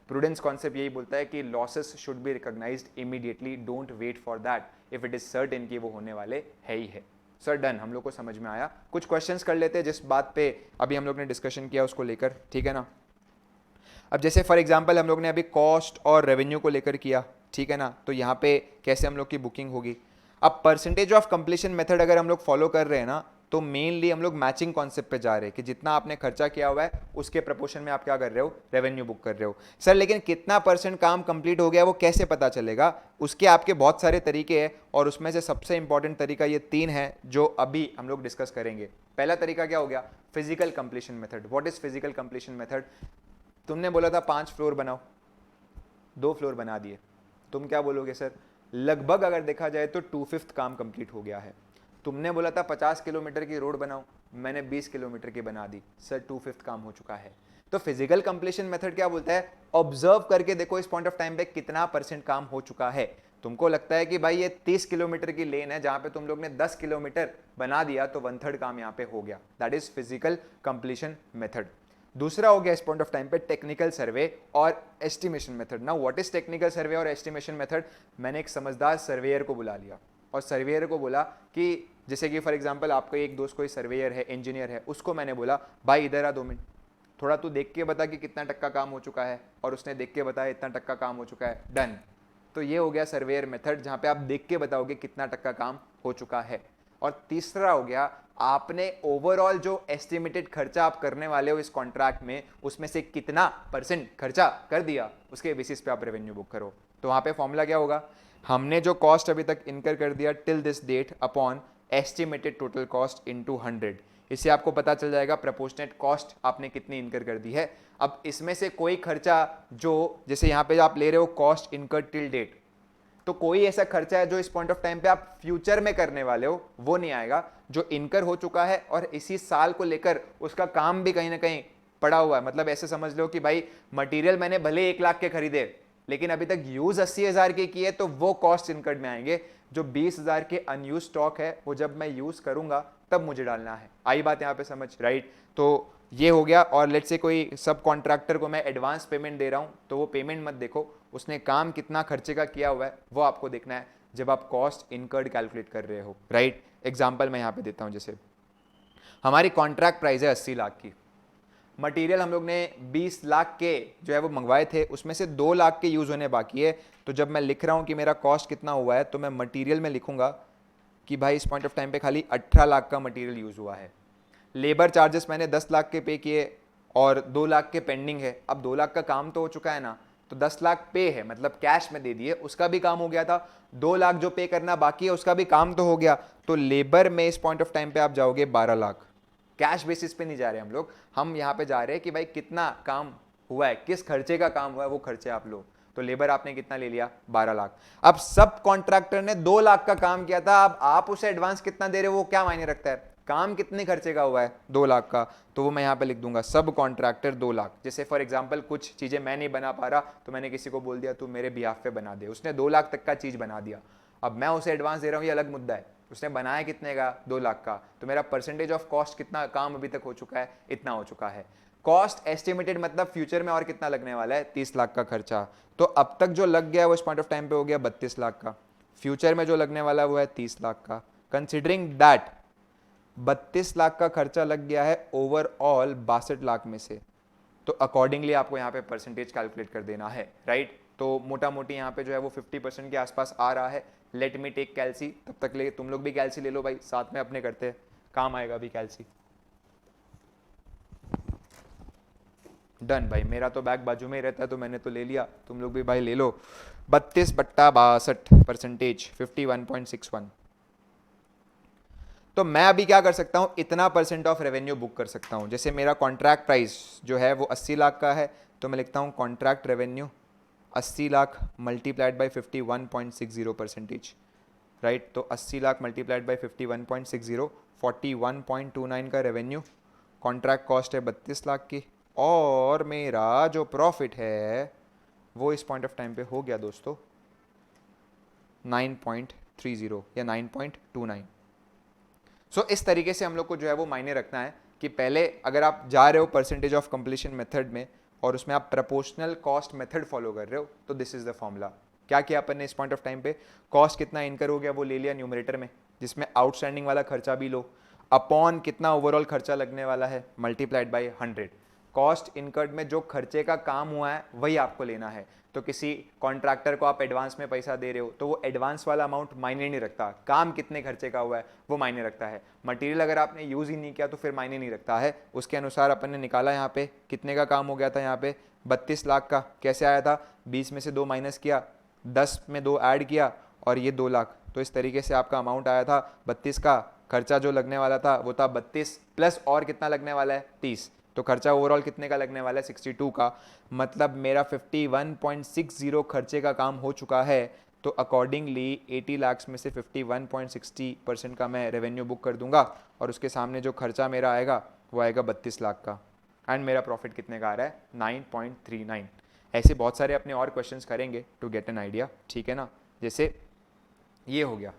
prudence concept यही बोलता है कि losses should be recognised immediately, don't wait for that if it is certain कि वो होने वाले है ही है। सर डन, हम लोग को समझ में आया। कुछ क्वेश्चंस कर लेते हैं जिस बात पे अभी हम लोग ने डिस्कशन किया उसको लेकर, ठीक है ना। अब जैसे फॉर एग्जांपल हम लोग ने अभी कॉस्ट और रेवेन्यू को लेकर किया, ठीक है ना, तो यहाँ पे कैसे हम लोग की बुकिंग होगी। अब परसेंटेज ऑफ कंप्लीशन मेथड अगर हम लोग फॉलो कर रहे हैं ना तो मेनली हम लोग मैचिंग कॉन्सेप्ट पे जा रहे हैं कि जितना आपने खर्चा किया हुआ है उसके प्रपोर्शन में आप क्या कर रहे हो रेवेन्यू बुक कर रहे हो। सर लेकिन कितना परसेंट काम कंप्लीट हो गया वो कैसे पता चलेगा, उसके आपके बहुत सारे तरीके हैं और उसमें से सबसे इंपॉर्टेंट तरीका ये 3 है जो अभी हम लोग डिस्कस करेंगे। पहला तरीका क्या हो गया, physical completion method. What is physical completion method, तुमने बोला था 5 फ्लोर बनाओ, 2 फ्लोर बना दिए, तुम क्या बोलोगे सर लगभग अगर देखा जाए तो 2/5 काम कंप्लीट हो गया है। तुमने बोला था 50 किलोमीटर की रोड बनाओ, मैंने 20 किलोमीटर की बना दी, सर 2/5 काम हो चुका है। तो फिजिकल कंप्लीशन मेथड क्या बोलता है, ऑब्जर्व करके देखो इस पॉइंट ऑफ टाइम पे कितना % काम हो चुका है। तुमको लगता है कि भाई ये 30 किलोमीटर की लेन है जहां पे तुम लोग ने 10 किलोमीटर बना दिया, तो 1/3 काम यहां पे हो गया। That is physical completion method. दूसरा हो गया इस पॉइंट ऑफ टाइम पे टेक्निकल सर्वे और estimation method. Now what is technical survey और एस्टिमेशन मेथड? मैंने एक समझदार सर्वेयर को बुला लिया और सर्वेयर को बोला कि जैसे कि फॉर एग्जांपल आपका एक दोस्त कोई सर्वेयर है, इंजीनियर है, उसको मैंने बोला भाई इधर आ 2 मिनट, थोड़ा तू देख के बता कि कितना टक्का काम हो चुका है, और उसने देख के बताया इतना टक्का काम हो चुका है, डन। तो ये हो गया सर्वेयर मेथड जहां पे आप देख के बताओगे कितना टक्का काम हो चुका है। और तीसरा हो गया, आपने ओवरऑल जो एस्टिमेटेड खर्चा आप करने वाले हो इस कॉन्ट्रैक्ट में, उसमें से कितना % खर्चा कर दिया, उसके बेसिस पे आप रेवेन्यू बुक करो। तो वहां पे फॉर्मूला क्या होगा, हमने जो कॉस्ट अभी तक इनकर कर दिया till this date upon estimated total cost into 100, इससे आपको पता चल जाएगा प्रोपोर्शनेट कॉस्ट आपने कितनी इनकर कर दी है। अब इसमें से कोई खर्चा जो जैसे यहाँ पे आप ले रहे हो कॉस्ट इनकर टिल डेट, तो कोई ऐसा खर्चा है जो इस पॉइंट ऑफ टाइम पे आप फ्यूचर में करने वाले हो वो नहीं आएगा, जो इनकर हो चुका है और इसी साल को लेकर उसका काम भी कहीं ना कहीं पड़ा हुआ है। मतलब ऐसे समझ लो कि भाई मटेरियल मैंने भले 1 लाख के खरीदे लेकिन अभी तक यूज 80,000 के किए, तो वो कॉस्ट इनकर्ड में आएंगे। जो 20,000 के अनयूज स्टॉक है वो जब मैं यूज करूंगा तब मुझे डालना है। आई बात यहाँ पे समझ, राइट? तो ये हो गया। और लेट्स से कोई सब कॉन्ट्रैक्टर को मैं एडवांस पेमेंट दे रहा हूँ, तो वो पेमेंट मत देखो, उसने काम कितना खर्चे का किया हुआ है वो आपको देखना है जब आप कॉस्ट इनकर्ड कैलकुलेट कर रहे हो, राइट? एग्जाम्पल मैं यहाँ पे देता हूँ, जैसे हमारी कॉन्ट्रैक्ट प्राइस है 80 लाख की, मटेरियल हम लोग ने 20 लाख के जो है वो मंगवाए थे, उसमें से 2 लाख के यूज़ होने बाकी है। तो जब मैं लिख रहा हूँ कि मेरा कॉस्ट कितना हुआ है, तो मैं मटेरियल में लिखूंगा कि भाई इस पॉइंट ऑफ टाइम पे खाली 18 लाख का मटेरियल यूज़ हुआ है। लेबर चार्जेस मैंने 10 लाख के पे किए और 2 लाख के पेंडिंग है। अब 2 लाख का काम तो हो चुका है ना, तो 10 लाख पे है, मतलब कैश में दे दिए, उसका भी काम हो गया था। 2 लाख जो पे करना बाकी है उसका भी काम तो हो गया। तो लेबर में इस पॉइंट ऑफ टाइम पे आप जाओगे 12 लाख। कैश बेसिस पे नहीं जा रहे हम यहाँ पे जा रहे हैं कि भाई कितना काम हुआ है, किस खर्चे का काम हुआ है, वो खर्चे आप लो। तो लेबर आपने कितना ले लिया, 12 लाख। अब सब कॉन्ट्रैक्टर ने 2 लाख का काम किया था, अब आप उसे एडवांस कितना दे रहे हो वो क्या मायने रखता है, काम कितने खर्चे का हुआ है, 2 लाख का। तो वो मैं यहाँ पे लिख दूंगा सब कॉन्ट्रैक्टर 2 लाख। जैसे फॉर एग्जांपल कुछ चीजें मैं नहीं बना पा रहा, तो मैंने किसी को बोल दिया तू मेरे बिहाफ पे बना दे, उसने 2 लाख तक का चीज बना दिया। अब मैं उसे एडवांस दे रहा हूँ, ये अलग मुद्दा है। उसने बनाया कितने का, 2 लाख का, तो मेरा परसेंटेज ऑफ कॉस्ट कितना, काम अभी तक हो चुका है, इतना हो चुका है। कॉस्ट एस्टिमेटेड मतलब फ्यूचर में और कितना लगने वाला है, 30 लाख का खर्चा। तो अब तक जो लग गया है वो इस पॉइंट ऑफ टाइम पे हो गया 32 लाख का। फ्यूचर में जो लगने वाला है वो है 30 लाख का। कंसिडरिंग दैट 32 लाख का खर्चा लग गया है ओवरऑल 62 लाख में से, तो अकॉर्डिंगली आपको यहाँ पे परसेंटेज कैलकुलेट कर देना है, राइट? तो मोटा मोटी यहाँ पे जो है वो 50% के आसपास आ रहा है। लेट मी टेक कैल्सी, तब तक ले तुम लोग भी कैल्सी ले लो भाई, साथ में अपने करते हैं, काम आएगा अभी कैल्सी। डन भाई, मेरा तो बैग बाजू में ही रहता है तो मैंने तो ले लिया, तुम लोग भी भाई ले लो। 32/62 परसेंटेज 51.61। तो मैं अभी क्या कर सकता हूं, इतना % ऑफ रेवेन्यू बुक कर सकता हूं। जैसे मेरा कॉन्ट्रैक्ट प्राइस जो है वो 80 लाख का है, तो मैं लिखता हूं contract revenue 80 lakh multiplied by 51.60 percentage, right? तो 80 लाख मल्टीप्लाइड बाई 51.60, 41.29 का रेवेन्यू। कॉन्ट्रैक्ट कॉस्ट है 32 लाख की, और मेरा जो प्रॉफिट है वो इस पॉइंट ऑफ टाइम पे हो गया दोस्तों 9.30 या 9.29। सो इस तरीके से हम लोग को जो है वो मायने रखना है कि पहले अगर आप जा रहे हो परसेंटेज ऑफ कंप्लीशन मेथड में और उसमें आप प्रपोर्शनल कॉस्ट मेथड फॉलो कर रहे हो, तो दिस इज द फॉर्मूला। क्या किया अपन ने इस पॉइंट ऑफ टाइम पे, कॉस्ट कितना इनकर हो गया वो ले लिया न्यूमरेटर में, जिसमें आउटस्टैंडिंग वाला खर्चा भी लो, अपॉन कितना ओवरऑल खर्चा लगने वाला है मल्टीप्लाइड बाई 100। कॉस्ट इनकर्ड में जो खर्चे का काम हुआ है वही आपको लेना है। तो किसी कॉन्ट्रैक्टर को आप एडवांस में पैसा दे रहे हो तो वो एडवांस वाला अमाउंट मायने नहीं रखता, काम कितने खर्चे का हुआ है वो मायने रखता है। मटेरियल अगर आपने यूज़ ही नहीं किया तो फिर मायने नहीं रखता है। उसके अनुसार अपन ने निकाला यहाँ पे कितने का काम हो गया था, यहाँ पे 32 लाख का। कैसे आया था, 20 में से 2 माइनस किया, 10 में 2 ऐड किया और ये 2 लाख। तो इस तरीके से आपका अमाउंट आया था 32 का। खर्चा जो लगने वाला था वो था 32 प्लस और कितना लगने वाला है 30, तो खर्चा ओवरऑल कितने का लगने वाला है 62 का। मतलब मेरा 51.60 खर्चे का काम हो चुका है, तो अकॉर्डिंगली 80 लाख में से 51.60% का मैं रेवेन्यू बुक कर दूंगा और उसके सामने जो खर्चा मेरा आएगा वो आएगा 32 लाख का, एंड मेरा प्रॉफिट कितने का आ रहा है 9.39। ऐसे बहुत सारे अपने और क्वेश्चंस करेंगे टू गेट एन आइडिया, ठीक है ना। जैसे ये हो गया।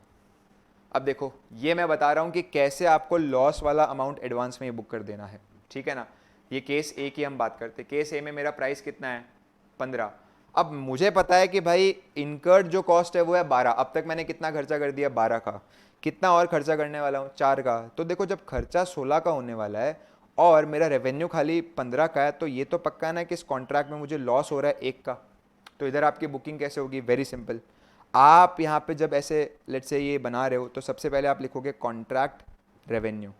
अब देखो ये मैं बता रहा हूँ कि कैसे आपको लॉस वाला अमाउंट एडवांस में ये बुक कर देना है, ठीक है ना। ये केस ए की हम बात करते हैं। केस ए में मेरा प्राइस कितना है 15। अब मुझे पता है कि भाई इनकर्ड जो कॉस्ट है वो है 12। अब तक मैंने कितना खर्चा कर दिया 12 का, कितना और खर्चा करने वाला हूँ 4 का। तो देखो जब खर्चा 16 का होने वाला है और मेरा रेवेन्यू खाली 15 का है, तो ये तो पक्का है ना कि इस कॉन्ट्रैक्ट में मुझे लॉस हो रहा है 1 का। तो इधर आपकी बुकिंग कैसे होगी, वेरी सिंपल। आप यहाँ पे जब ऐसे लेट से ये बना रहे हो तो सबसे पहले आप लिखोगे कॉन्ट्रैक्ट रेवेन्यू।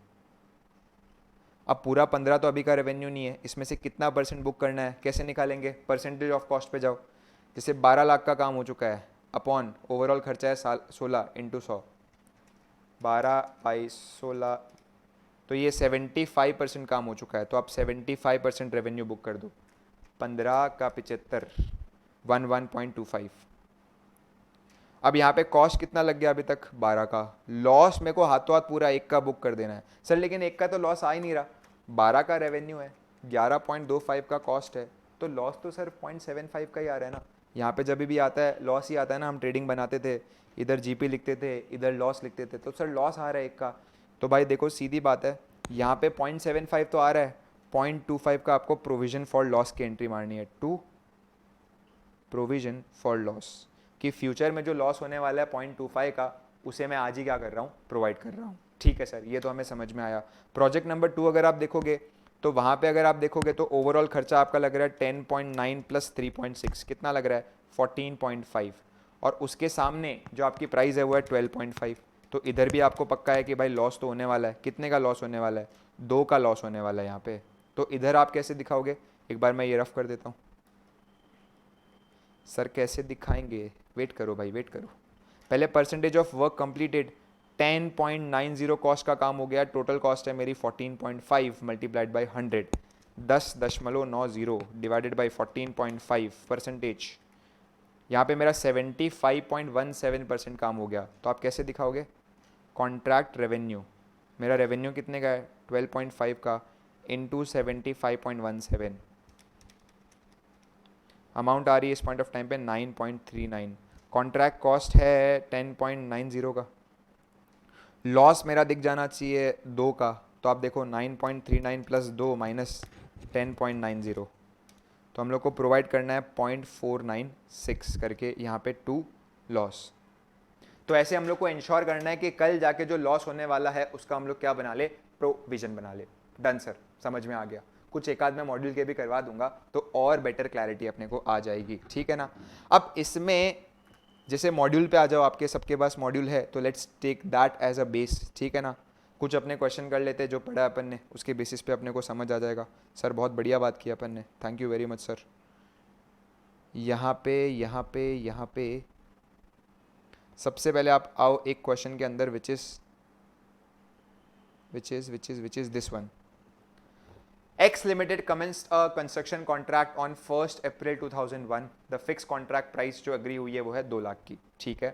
अब पूरा 15 तो अभी का रेवेन्यू नहीं है, इसमें से कितना परसेंट बुक करना है, कैसे निकालेंगे, परसेंटेज ऑफ कॉस्ट पे जाओ। जैसे 12 लाख का काम हो चुका है अपॉन ओवरऑल खर्चा है 16 इंटू 100, 12/16, तो ये 75% काम हो चुका है। तो आप 75% रेवेन्यू बुक कर दो। 15 का 75, 11.25। अब यहाँ पे कॉस्ट कितना लग गया अभी तक 12 का। लॉस मेरे को हाथों हाथ पूरा 1 का बुक कर देना है सर, लेकिन 1 का तो लॉस आ ही नहीं रहा। 12 का रेवेन्यू है, 11.25 का कॉस्ट है, तो लॉस तो सर 0.75 का ही आ रहा है ना। यहाँ पे जब भी आता है लॉस ही आता है ना। हम ट्रेडिंग बनाते थे, इधर जीपी लिखते थे, इधर लॉस लिखते थे, तो सर लॉस आ रहा है 1 का। तो भाई देखो सीधी बात है, यहाँ पे 0.75 तो आ रहा है, 0.25 का आपको प्रोविजन फॉर लॉस की एंट्री मारनी है, टू प्रोविजन फॉर लॉस, कि फ्यूचर में जो लॉस होने वाला है 0.25 का, उसे मैं आज ही क्या कर रहा हूँ, प्रोवाइड कर रहा हूँ। ठीक है सर, ये तो हमें समझ में आया। प्रोजेक्ट नंबर 2 अगर आप देखोगे तो वहाँ पे अगर आप देखोगे तो ओवरऑल खर्चा आपका लग रहा है 10.9 प्लस 3.6, कितना लग रहा है 14.5, और उसके सामने जो आपकी प्राइस है वो है 12.5। तो इधर भी आपको पक्का है कि भाई लॉस तो होने वाला है। कितने का लॉस होने वाला है, 2 का लॉस होने वाला है यहाँ पे। तो इधर आप कैसे दिखाओगे, एक बार मैं ये रफ कर देता हूँ। सर कैसे दिखाएंगे, वेट करो भाई वेट करो। पहले percentage of work completed 10.90 cost का काम हो गया। टोटल कॉस्ट है मेरी 14.5 multiplied by 100, 10.90 divided by 14.5 percentage. यहाँ पे मेरा 75.17% काम हो गया। तो आप कैसे दिखाओगे, कॉन्ट्रैक्ट रेवेन्यू, मेरा रेवेन्यू कितने का है 12.5 का इंटू 75.17, अमाउंट आ रही है इस पॉइंट ऑफ टाइम पे 9.39। कॉन्ट्रैक्ट कॉस्ट है 10.90 का, लॉस मेरा दिख जाना चाहिए 2 का। तो आप देखो 9.39 प्लस 2 माइनस 10.90, तो हम लोग को प्रोवाइड करना है 0.496 करके यहाँ पे टू लॉस। तो ऐसे हम लोग को इंश्योर करना है कि कल जाके जो लॉस होने वाला है उसका हम लोग क्या बना ले, प्रोविजन बना ले। डन सर, समझ में आ गया। कुछ एक आध मैं मॉड्यूल के भी करवा दूंगा तो और बेटर क्लैरिटी अपने को आ जाएगी, ठीक है ना। अब इसमें जैसे मॉड्यूल पे आ जाओ, आपके सबके पास मॉड्यूल है तो let's take that as a base, ठीक है ना। कुछ अपने क्वेश्चन कर लेते हैं जो पढ़ा अपन ने, उसके बेसिस पे अपने को समझ आ जाएगा। सर बहुत बढ़िया बात की अपन ने, thank you very much sir. यहाँ पे सबसे पहले आप आओ एक क्वेश्चन के अंदर which is this one. X Limited commenced a construction contract on 1st April 2001. The fixed contract price जो अग्री हुई है वो है 2 लाख की, ठीक है।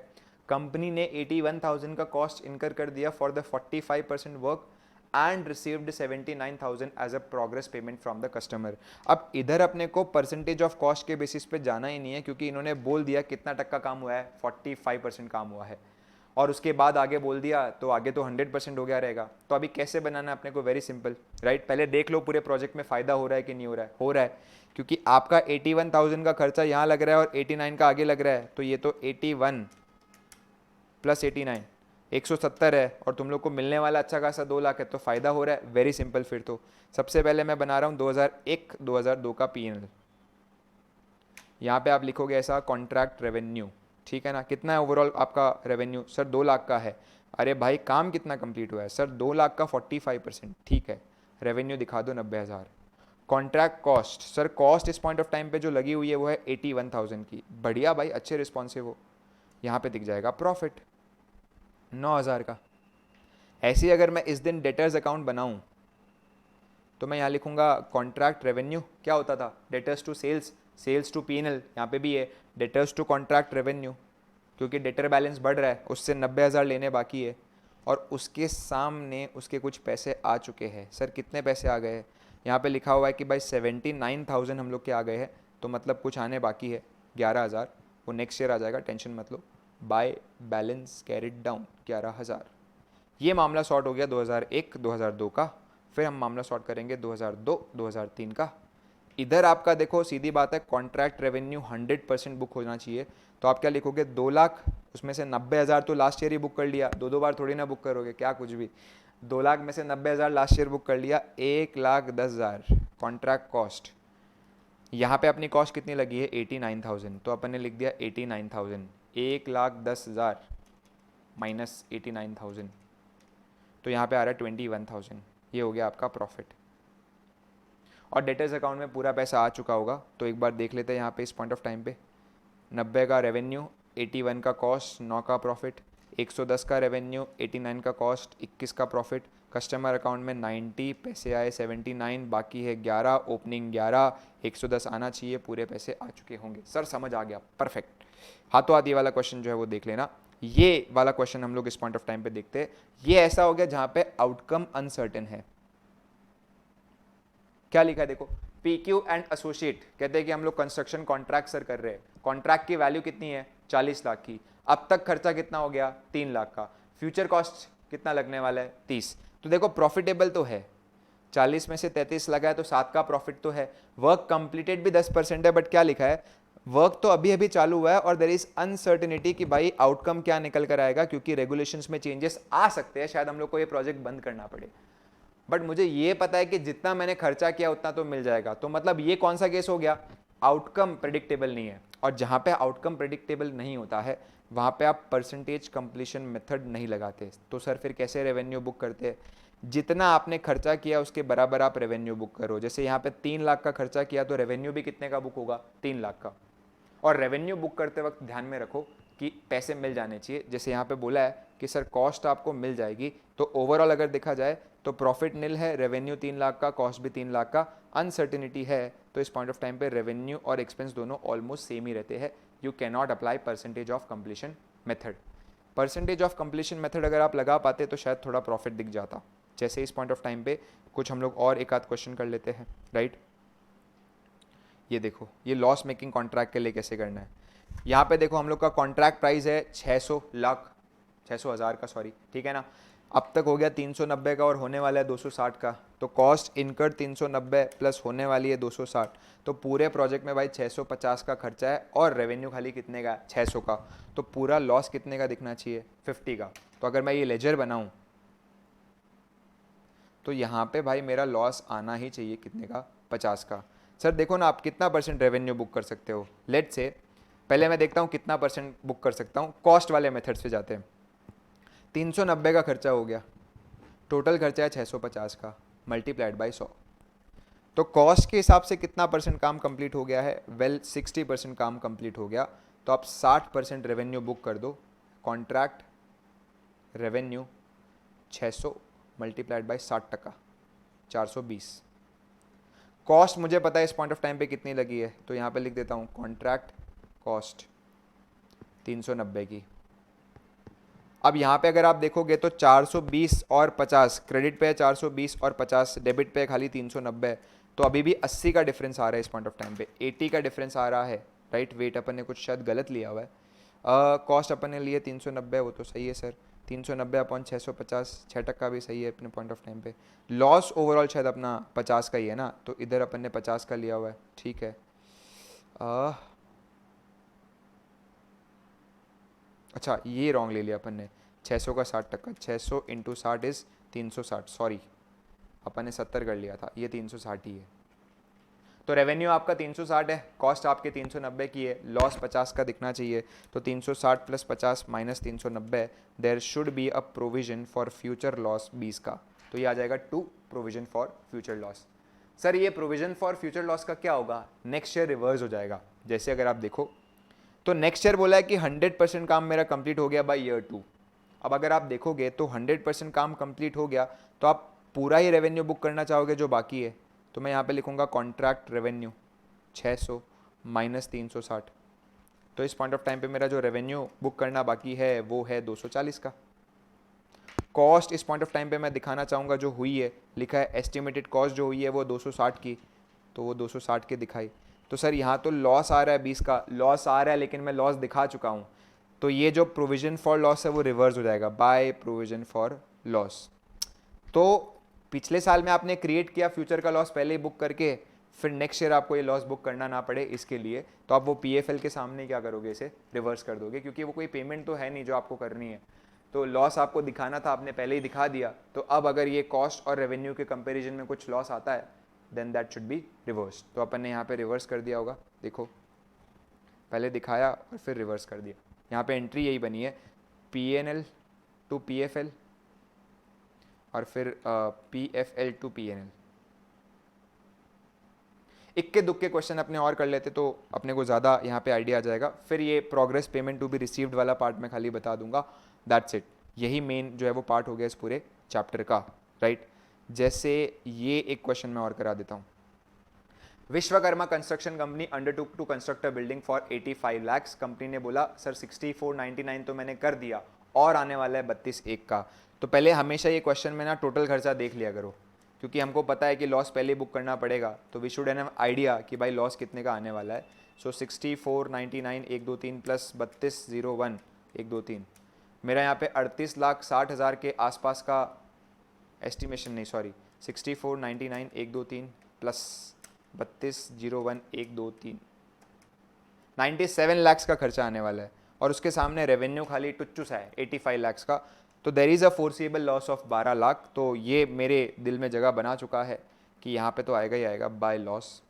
कंपनी ने 81,000 का कॉस्ट इनकर कर दिया for the 45% work and received 79,000 as a progress payment from the customer. अब इधर अपने को परसेंटेज ऑफ कॉस्ट के बेसिस पे जाना ही नहीं है, क्योंकि इन्होंने बोल दिया कितना टक्का काम हुआ है, 45% काम हुआ है, और उसके बाद आगे बोल दिया तो आगे तो 100% हो गया रहेगा। तो अभी कैसे बनाना है अपने को, वेरी सिंपल राइट। पहले देख लो पूरे प्रोजेक्ट में फ़ायदा हो रहा है कि नहीं हो रहा है। हो रहा है, क्योंकि आपका 81,000 का खर्चा यहाँ लग रहा है और 89 का आगे लग रहा है, तो ये तो 81 प्लस 89 170 है, और तुम लोग को मिलने वाला अच्छा खासा 2 लाख है, तो फ़ायदा हो रहा है। Very simple. फिर तो सबसे पहले मैं बना रहा हूँ 2001-2002 का P&L। यहाँ पे आप लिखोगे ऐसा कॉन्ट्रैक्ट रेवेन्यू, ठीक है ना। कितना है ओवरऑल आपका रेवेन्यू, सर 2 लाख का है। अरे भाई काम कितना कंप्लीट हुआ है, सर 2 लाख का 45%, ठीक है। रेवेन्यू दिखा दो 90,000। कॉन्ट्रैक्ट कॉस्ट, सर कॉस्ट इस पॉइंट ऑफ टाइम पे जो लगी हुई है वो है 81,000 की। बढ़िया भाई, अच्छे रिस्पॉन्सिव हो। यहाँ पे दिख जाएगा प्रॉफिट 9,000 का। ऐसे ही अगर मैं इस दिन डेटर्स अकाउंट बनाऊँ तो मैं यहाँ लिखूंगा कॉन्ट्रैक्ट रेवेन्यू, क्या होता था debtors to sales, sales to P&L। यहाँ पे भी है डेटर्स टू कॉन्ट्रैक्ट रेवेन्यू, क्योंकि डेटर बैलेंस बढ़ रहा है, उससे 90,000 लेने बाकी है और उसके सामने उसके कुछ पैसे आ चुके हैं। सर कितने पैसे आ गए हैं? यहाँ पे लिखा हुआ है कि भाई 79,000 हम लोग के आ गए हैं, तो मतलब कुछ आने बाकी है 11,000, वो नेक्स्ट ईयर आ जाएगा, टेंशन मत लो। By balance carried down 11,000। ये मामला सॉर्ट हो गया 2001 2002 का। फिर हम मामला सॉर्ट करेंगे 2002 2003 का। इधर आपका देखो सीधी बात है, कॉन्ट्रैक्ट रेवेन्यू 100% बुक होना चाहिए। तो आप क्या लिखोगे, 2 लाख, उसमें से 90,000 तो लास्ट ईयर ही बुक कर लिया, दो दो बार थोड़ी ना बुक करोगे, क्या कुछ भी। 2 लाख में से 90,000 लास्ट ईयर बुक कर लिया, 1,10,000 कॉन्ट्रैक्ट कॉस्ट। यहाँ पे अपनी कॉस्ट कितनी लगी है 89,000, तो अपन ने लिख दिया 89,000, 1,10,000 माइनस 89,000, तो यहाँ पे आ रहा है 21,000। ये हो गया आपका प्रॉफिट। और डेटर्स अकाउंट में पूरा पैसा आ चुका होगा, तो एक बार देख लेते हैं यहाँ पे इस पॉइंट ऑफ टाइम पे। 90 का रेवेन्यू, 81 का कॉस्ट, 9 का प्रॉफिट, 110 का रेवेन्यू, 89 का कॉस्ट, 21 का प्रॉफिट। कस्टमर अकाउंट में 90 पैसे आए, 79 बाकी है 11, ओपनिंग 11, 110 आना चाहिए, पूरे पैसे आ चुके होंगे। सर समझ आ गया, परफेक्ट। हाथों हाथ ये वाला क्वेश्चन जो है वो देख लेना। ये वाला क्वेश्चन हम लोग इस पॉइंट ऑफ टाइम पे देखते हैं। ये ऐसा हो गया जहां पे आउटकम अनसर्टेन है। क्या लिखा है देखो, पीक्यू एंड एसोसिएट कहते हैं कि हम लोग कंस्ट्रक्शन कॉन्ट्रैक्ट सर कर रहे हैं, कॉन्ट्रैक्ट की वैल्यू कितनी है 40 लाख की, अब तक खर्चा कितना हो गया 3 लाख का, फ्यूचर कॉस्ट कितना लगने वाला है 30। तो देखो प्रॉफिटेबल तो है, 40 में से 33 लगा है तो 7 का प्रॉफिट तो है। वर्क कंप्लीटेड भी 10% है, बट क्या लिखा है, वर्क तो अभी अभी चालू हुआ है और देयर इज अनसर्टेनिटी कि भाई आउटकम क्या निकल कर आएगा, क्योंकि रेगुलेशंस में चेंजेस आ सकते हैं, शायद हम लोग को ये प्रोजेक्ट बंद करना पड़े। बट मुझे ये पता है कि जितना मैंने खर्चा किया उतना तो मिल जाएगा। तो मतलब ये कौन सा केस हो गया, आउटकम प्रेडिक्टेबल नहीं है। और जहां पे आउटकम प्रेडिक्टेबल नहीं होता है वहां पे आप परसेंटेज कंप्लीशन मेथड नहीं लगाते। तो सर फिर कैसे रेवेन्यू बुक करते हैं, जितना आपने खर्चा किया उसके बराबर आप रेवेन्यू बुक करो। जैसे यहाँ पे 3 लाख का खर्चा किया तो रेवेन्यू भी कितने का बुक होगा 3 लाख का। और रेवेन्यू बुक करते वक्त ध्यान में रखो कि पैसे मिल जाने चाहिए। जैसे यहाँ पे बोला है कि सर कॉस्ट आपको मिल जाएगी, तो ओवरऑल अगर देखा जाए तो प्रॉफिट निल है, रेवेन्यू 3 लाख का, कॉस्ट भी 3 लाख का, अनसर्टिनिटी है। तो इस पॉइंट ऑफ टाइम पे रेवेन्यू और एक्सपेंस दोनों ऑलमोस्ट सेम ही रहते हैं। You can not apply percentage of completion method. Percentage of completion method अगर आप लगा पाते तो शायद थोड़ा प्रॉफिट दिख जाता। जैसे इस पॉइंट ऑफ टाइम पे कुछ हम लोग और एक आध क्वेश्चन कर लेते हैं, राइट। ये देखो, ये लॉस मेकिंग कॉन्ट्रैक्ट के लिए कैसे करना है। यहाँ पे देखो हम लोग का कॉन्ट्रैक्ट प्राइस है 600,000 का, सॉरी, ठीक है ना। अब तक हो गया 390 का और होने वाला है 260 का। तो कॉस्ट इनकर्ड 390 प्लस होने वाली है 260। तो पूरे प्रोजेक्ट में भाई 650 का खर्चा है और रेवेन्यू खाली कितने का, 600 का। तो पूरा लॉस कितने का दिखना चाहिए, 50 का। तो अगर मैं ये लेजर बनाऊं तो यहाँ पे भाई मेरा लॉस आना ही चाहिए कितने का, 50 का। सर देखो ना, आप कितना परसेंट रेवेन्यू बुक कर सकते हो। लेट से पहले मैं देखता हूँ कितना परसेंट बुक कर सकता हूँ। कॉस्ट वाले मेथड से जाते हैं। 390 का खर्चा हो गया, टोटल खर्चा है 650 का, मल्टीप्लाइड बाई 100। तो कॉस्ट के हिसाब से कितना परसेंट काम कंप्लीट हो गया है, वेल 60% काम कंप्लीट हो गया। तो आप 60% रेवेन्यू बुक कर दो। Contract revenue 600 multiplied by 60%, 420। Cost मुझे पता है इस पॉइंट ऑफ टाइम पे कितनी लगी है, तो यहाँ पे लिख देता हूँ कॉन्ट्रैक्ट कॉस्ट 390 की। अब यहाँ पे अगर आप देखोगे तो 420 और 50 क्रेडिट पे है, 420 और 50 डेबिट पे है खाली 390। तो अभी भी 80 का डिफरेंस आ रहा है इस पॉइंट ऑफ टाइम पे, 80 का डिफरेंस आ रहा है, राइट। वेट अपन ने कुछ शायद गलत लिया हुआ है। कॉस्ट अपन ने लिए 390, वो तो सही है सर। 390 अपॉन 650, 6% भी सही है अपने पॉइंट ऑफ टाइम पे। लॉस ओवरऑल शायद अपना 50 का ही है ना, तो इधर अपन ने 50 का लिया हुआ है, ठीक है। अच्छा ये रॉन्ग ले लिया अपन ने, 600 का 60%, 600 इंटू 60 इज़ 360, सॉरी अपन ने 70 कर लिया था, ये 360 ही है। तो रेवेन्यू आपका 360 है, कॉस्ट आपके 390 की है, लॉस 50 का दिखना चाहिए। तो 360 plus 50 minus 390, there should be a provision for future loss 20 का। तो ये आ जाएगा 2 provision for future loss. Sir ये प्रोविजन फॉर फ्यूचर लॉस का क्या होगा, नेक्स्ट ईयर रिवर्स हो जाएगा। जैसे अगर आप देखो तो नेक्स्ट ईयर बोला है कि 100% काम मेरा कंप्लीट हो गया बाय ईयर 2। अब अगर आप देखोगे तो 100% काम कंप्लीट हो गया तो आप पूरा ही रेवेन्यू बुक करना चाहोगे जो बाकी है। तो मैं यहाँ पे लिखूंगा कॉन्ट्रैक्ट रेवेन्यू 600 माइनस 360, तो इस पॉइंट ऑफ टाइम पे मेरा जो रेवेन्यू बुक करना बाकी है वो है 240 का। कॉस्ट इस पॉइंट ऑफ टाइम पे मैं दिखाना चाहूँगा जो हुई है, लिखा है एस्टिमेटेड कॉस्ट जो हुई है वो 260 की, तो वो 260 के दिखाई। तो सर यहाँ तो लॉस आ रहा है 20 का, लॉस आ रहा है लेकिन मैं लॉस दिखा चुका हूँ, तो ये जो प्रोविजन फॉर लॉस है वो रिवर्स हो जाएगा बाय प्रोविजन फॉर लॉस। तो पिछले साल में आपने क्रिएट किया फ्यूचर का लॉस पहले ही बुक करके, फिर नेक्स्ट ईयर आपको ये लॉस बुक करना ना पड़े इसके लिए, तो आप वो पीएफएल के सामने क्या करोगे, इसे रिवर्स कर दोगे, क्योंकि वो कोई पेमेंट तो है नहीं जो आपको करनी है। तो लॉस आपको दिखाना था, आपने पहले ही दिखा दिया, तो अब अगर ये कॉस्ट और रेवेन्यू के कंपैरिजन में कुछ लॉस आता है then that should be reverse. तो अपन ने यहाँ पे रिवर्स कर दिया होगा, देखो पहले दिखाया और फिर रिवर्स कर दिया। यहाँ पे एंट्री यही बनी है, पीएनएल टू पीएफएल और फिर पीएफएल टू पीएनएल। इक्के दुक्के क्वेश्चन अपने और कर लेते तो अपने को ज़्यादा यहाँ पे आइडिया आ जाएगा। फिर ये progress payment to be received वाला पार्ट मैं खाली बता दूंगा, दैट्स इट। यही मेन जो है वो पार्ट हो गया इस पूरे चैप्टर का, राइट। जैसे ये एक क्वेश्चन मैं और करा देता हूँ। Vishwakarma construction company undertook to construct a building for 85 lakh. Company ने बोला सर 6499 तो मैंने कर दिया और आने वाला है 32,1 का। तो पहले हमेशा ये क्वेश्चन में ना टोटल खर्चा देख लिया करो, क्योंकि हमको पता है कि लॉस पहले बुक करना पड़ेगा, तो वी शुड हैव आइडिया कि भाई लॉस कितने का आने वाला है। सो 6499 123 प्लस 3201 123, मेरा यहाँ पे 38,60,000 के आसपास का एस्टिमेशन, नहीं सॉरी 6499 123 प्लस 3201 123 97 लाख का खर्चा आने वाला है, और उसके सामने रेवेन्यू खाली टुच्चू सा है 85 लाख का। तो there is a forcible loss of 12 lakh. तो ये मेरे दिल में जगह बना चुका है कि यहाँ पे तो आएगा ही आएगा बाय लॉस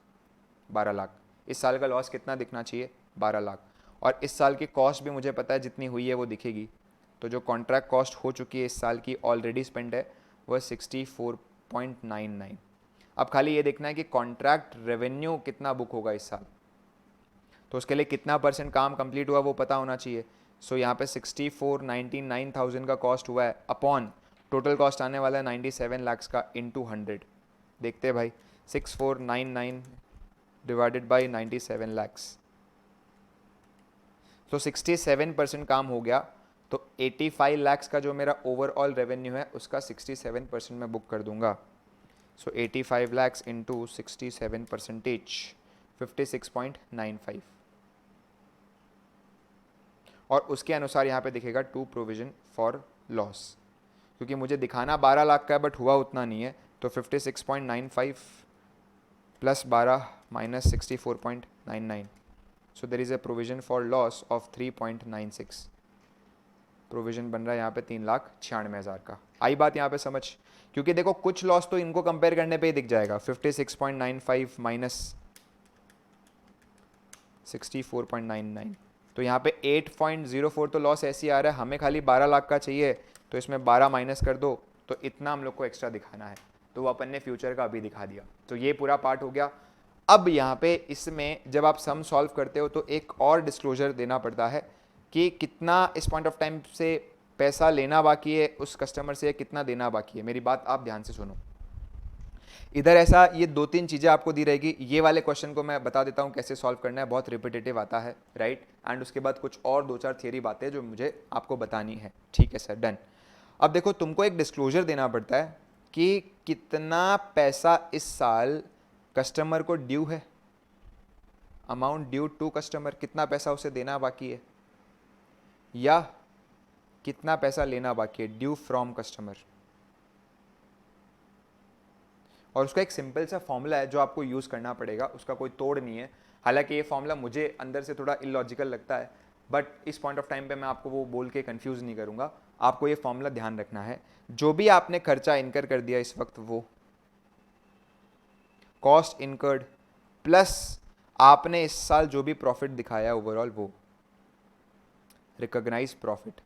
12 लाख। इस साल का लॉस कितना दिखना चाहिए, 12 लाख। और इस साल की कॉस्ट भी मुझे पता है जितनी हुई है वो दिखेगी। तो जो कॉन्ट्रैक्ट कॉस्ट हो चुकी है इस साल की ऑलरेडी स्पेंड है वह 64.99। अब खाली ये देखना है कि कॉन्ट्रैक्ट रेवेन्यू कितना बुक होगा इस साल, तो उसके लिए कितना % काम कंप्लीट हुआ वो पता होना चाहिए। सो यहाँ पे 64,99,000 का कॉस्ट हुआ है अपॉन टोटल कॉस्ट आने वाला है 97 लाख का इंटू 100। देखते हैं भाई, 6499 डिवाइडेड बाई 97 लाख, तो 67% काम हो गया। तो 85 लाख का जो मेरा ओवरऑल रेवेन्यू है उसका 67% मैं बुक कर दूंगा। सो 85 लाख इंटू 67%, 56.95, और उसके अनुसार यहाँ पे दिखेगा टू प्रोविजन फॉर लॉस, क्योंकि मुझे दिखाना 12 लाख का है बट हुआ उतना नहीं है। तो 56.95 plus 12 minus 64.99, so there is a provision for loss of 3.96। Provision बन रहा है यहाँ पे 3,96,000 का। आई बात यहाँ पे समझ, क्योंकि देखो कुछ लॉस तो इनको कंपेयर करने पे ही दिख जाएगा। 56.95 माइनस 64.99, तो यहाँ पे 8.04 तो लॉस ऐसे ही आ रहा है। हमें खाली 12 लाख का चाहिए, तो इसमें 12 माइनस कर दो, तो इतना हम लोग को एक्स्ट्रा दिखाना है, तो वो अपन ने फ्यूचर का अभी दिखा दिया। तो ये पूरा पार्ट हो गया। अब यहाँ पे इसमें जब आप सम सॉल्व करते हो तो एक और डिस्क्लोजर देना पड़ता है कि कितना इस पॉइंट ऑफ टाइम से पैसा लेना बाकी है उस कस्टमर से, कितना देना बाकी है। मेरी बात आप ध्यान से सुनो। इधर ऐसा ये 2-3 चीज़ें आपको दी रहेगी। ये वाले क्वेश्चन को मैं बता देता हूँ कैसे सॉल्व करना है, बहुत रिपीटेटिव आता है, राइट। एंड उसके बाद कुछ और 2-4 थियरी बातें जो मुझे आपको बतानी है, ठीक है सर, डन। अब देखो, तुमको एक डिस्क्लोजर देना पड़ता है कि कितना पैसा इस साल कस्टमर को ड्यू है, अमाउंट ड्यू टू कस्टमर, कितना पैसा उसे देना बाकी है, या कितना पैसा लेना बाकी है ड्यू फ्रॉम कस्टमर। और उसका एक सिंपल सा फॉर्मूला है जो आपको यूज़ करना पड़ेगा, उसका कोई तोड़ नहीं है। हालांकि ये फॉर्मूला मुझे अंदर से थोड़ा इलॉजिकल लगता है, बट इस पॉइंट ऑफ टाइम पे मैं आपको वो बोल के कंफ्यूज नहीं करूंगा। आपको ये फॉर्मूला ध्यान रखना है। जो भी आपने खर्चा इनकर कर दिया इस वक्त, वो कॉस्ट इनकर्ड प्लस आपने इस साल जो भी प्रॉफिट दिखाया ओवरऑल, वो रिकॉग्नाइज प्रॉफिट,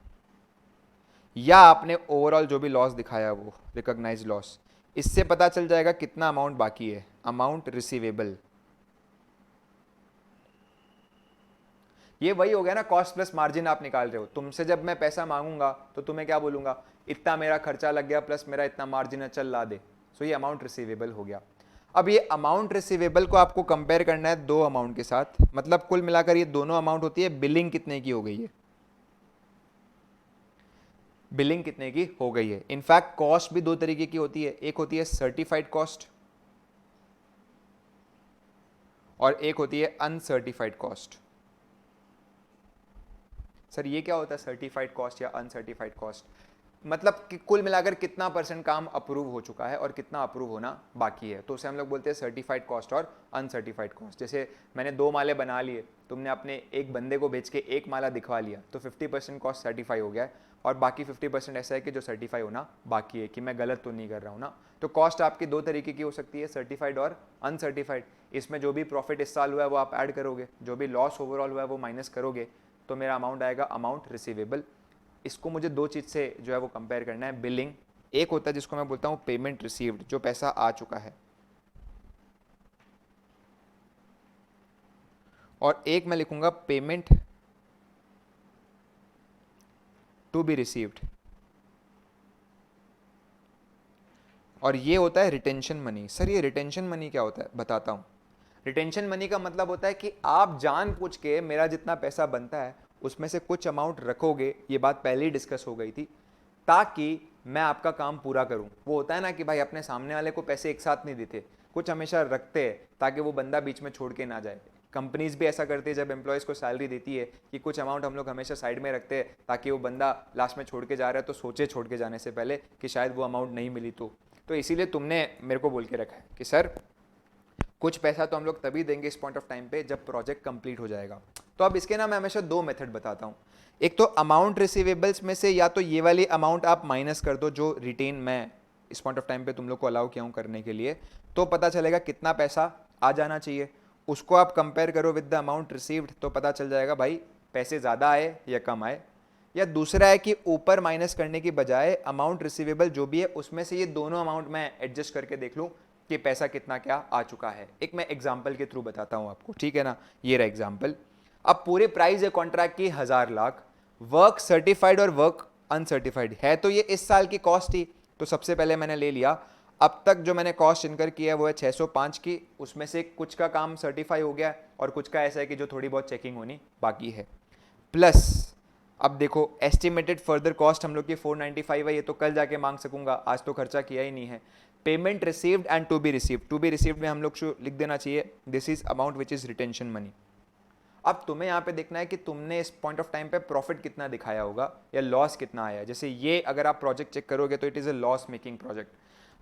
या आपने ओवरऑल जो भी लॉस दिखाया वो रिकॉग्नाइज लॉस। इससे पता चल जाएगा कितना अमाउंट बाकी है, अमाउंट रिसीवेबल। ये वही हो गया ना, कॉस्ट प्लस मार्जिन आप निकाल रहे हो। तुमसे जब मैं पैसा मांगूंगा तो तुम्हें क्या बोलूंगा, इतना मेरा खर्चा लग गया प्लस मेरा इतना मार्जिन है, चल ला दे। सो ये अमाउंट रिसीवेबल हो गया। अब ये अमाउंट रिसीवेबल को आपको कंपेयर करना है दो अमाउंट के साथ, मतलब कुल मिलाकर ये दोनों अमाउंट होती है, बिलिंग कितने की हो गई है, बिलिंग कितने की हो गई है। इनफैक्ट कॉस्ट भी दो तरीके की होती है, एक होती है सर्टिफाइड कॉस्ट और एक होती है अनसर्टिफाइड कॉस्ट। सर ये क्या होता है सर्टिफाइड कॉस्ट या अनसर्टिफाइड कॉस्ट? मतलब कि कुल मिलाकर कितना परसेंट काम अप्रूव हो चुका है और कितना अप्रूव होना बाकी है, तो उसे हम लोग बोलते हैं सर्टिफाइड कॉस्ट और अनसर्टिफाइड कॉस्ट। जैसे मैंने 2 माले बना लिए, तुमने अपने एक बंदे को भेज के एक माला दिखवा लिया, तो 50% कॉस्ट सर्टिफाई हो गया है और बाकी 50% ऐसा है कि जो सर्टिफाई होना बाकी है, कि मैं गलत तो नहीं कर रहा हूँ ना। तो कॉस्ट आपकी दो तरीके की हो सकती है, सर्टिफाइड और अनसर्टिफाइड। इसमें जो भी प्रॉफिट इस साल हुआ है वो आप ऐड करोगे, जो भी लॉस ओवरऑल हुआ है वो माइनस करोगे, तो मेरा अमाउंट आएगा अमाउंट रिसीवेबल। इसको मुझे दो चीज़ से जो है वो कंपेयर करना है, बिलिंग एक होता है जिसको मैं बोलता हूँ पेमेंट रिसीव्ड, जो पैसा आ चुका है, और एक मैं लिखूंगा पेमेंट टू बी रिसीव्ड, और ये होता है रिटेंशन मनी। सर ये रिटेंशन मनी क्या होता है, बताता हूँ। रिटेंशन मनी का मतलब होता है कि आप जानबूझ के मेरा जितना पैसा बनता है उसमें से कुछ अमाउंट रखोगे, ये बात पहले ही डिस्कस हो गई थी, ताकि मैं आपका काम पूरा करूं। वो होता है ना कि भाई अपने सामने वाले को पैसे एक साथ नहीं देते, कुछ हमेशा रखते हैं ताकि वो बंदा बीच में छोड़ के ना जाए। कंपनीज भी ऐसा करती है जब एम्प्लॉयज़ को सैलरी देती है कि कुछ अमाउंट हम लोग हमेशा साइड में रखते हैं ताकि वो बंदा लास्ट में छोड़ के जा रहा है तो सोचे छोड़ के जाने से पहले कि शायद वो अमाउंट नहीं मिली। तो इसीलिए तुमने मेरे को बोल के रखा है कि सर कुछ पैसा तो हम लोग तभी देंगे इस पॉइंट ऑफ टाइम पे जब प्रोजेक्ट कंप्लीट हो जाएगा। तो अब इसके ना मैं हमेशा दो मेथड बताता हूँ। एक तो अमाउंट रिसीवेबल्स में से या तो ये वाली अमाउंट आप माइनस कर दो जो रिटेन मैं इस पॉइंट ऑफ टाइम पे तुम लोग को अलाउ किया हूँ करने के लिए, तो पता चलेगा कितना पैसा आ जाना चाहिए। उसको आप कंपेयर करो विद द अमाउंट रिसीव्ड, तो पता चल जाएगा भाई पैसे ज़्यादा आए या कम आए। या दूसरा है कि ऊपर माइनस करने की बजाय अमाउंट रिसीवेबल जो भी है उसमें से ये दोनों अमाउंट मैं एडजस्ट करके देख लूँ कि पैसा कितना क्या आ चुका है। एक मैं एग्जांपल के थ्रू बताता हूं आपको, ठीक है ना। ये रहा एग्जांपल। अब पूरे प्राइस है कॉन्ट्रैक्ट की 1000 लाख, वर्क सर्टिफाइड और वर्क अनसर्टिफाइड है, तो ये इस साल की कॉस्ट थी। तो सबसे पहले मैंने ले लिया, अब तक जो मैंने कॉस्ट इनकर किया है वो है 605 की, उसमें से कुछ का काम सर्टिफाई हो गया और कुछ का ऐसा है कि जो थोड़ी बहुत चेकिंग होनी बाकी है। प्लस अब देखो एस्टिमेटेड फर्दर कॉस्ट हम लोग की 495 है, ये तो कल जाके मांग सकूंगा, आज तो खर्चा किया ही नहीं है। Payment received and to be received, to be received में हम लोग लिख देना चाहिए this is amount which is retention money. अब तुम्हें यहाँ पे देखना है कि तुमने इस पॉइंट ऑफ टाइम पे प्रॉफिट कितना दिखाया होगा या लॉस कितना आया। जैसे ये अगर आप प्रोजेक्ट चेक करोगे तो it is a loss making project.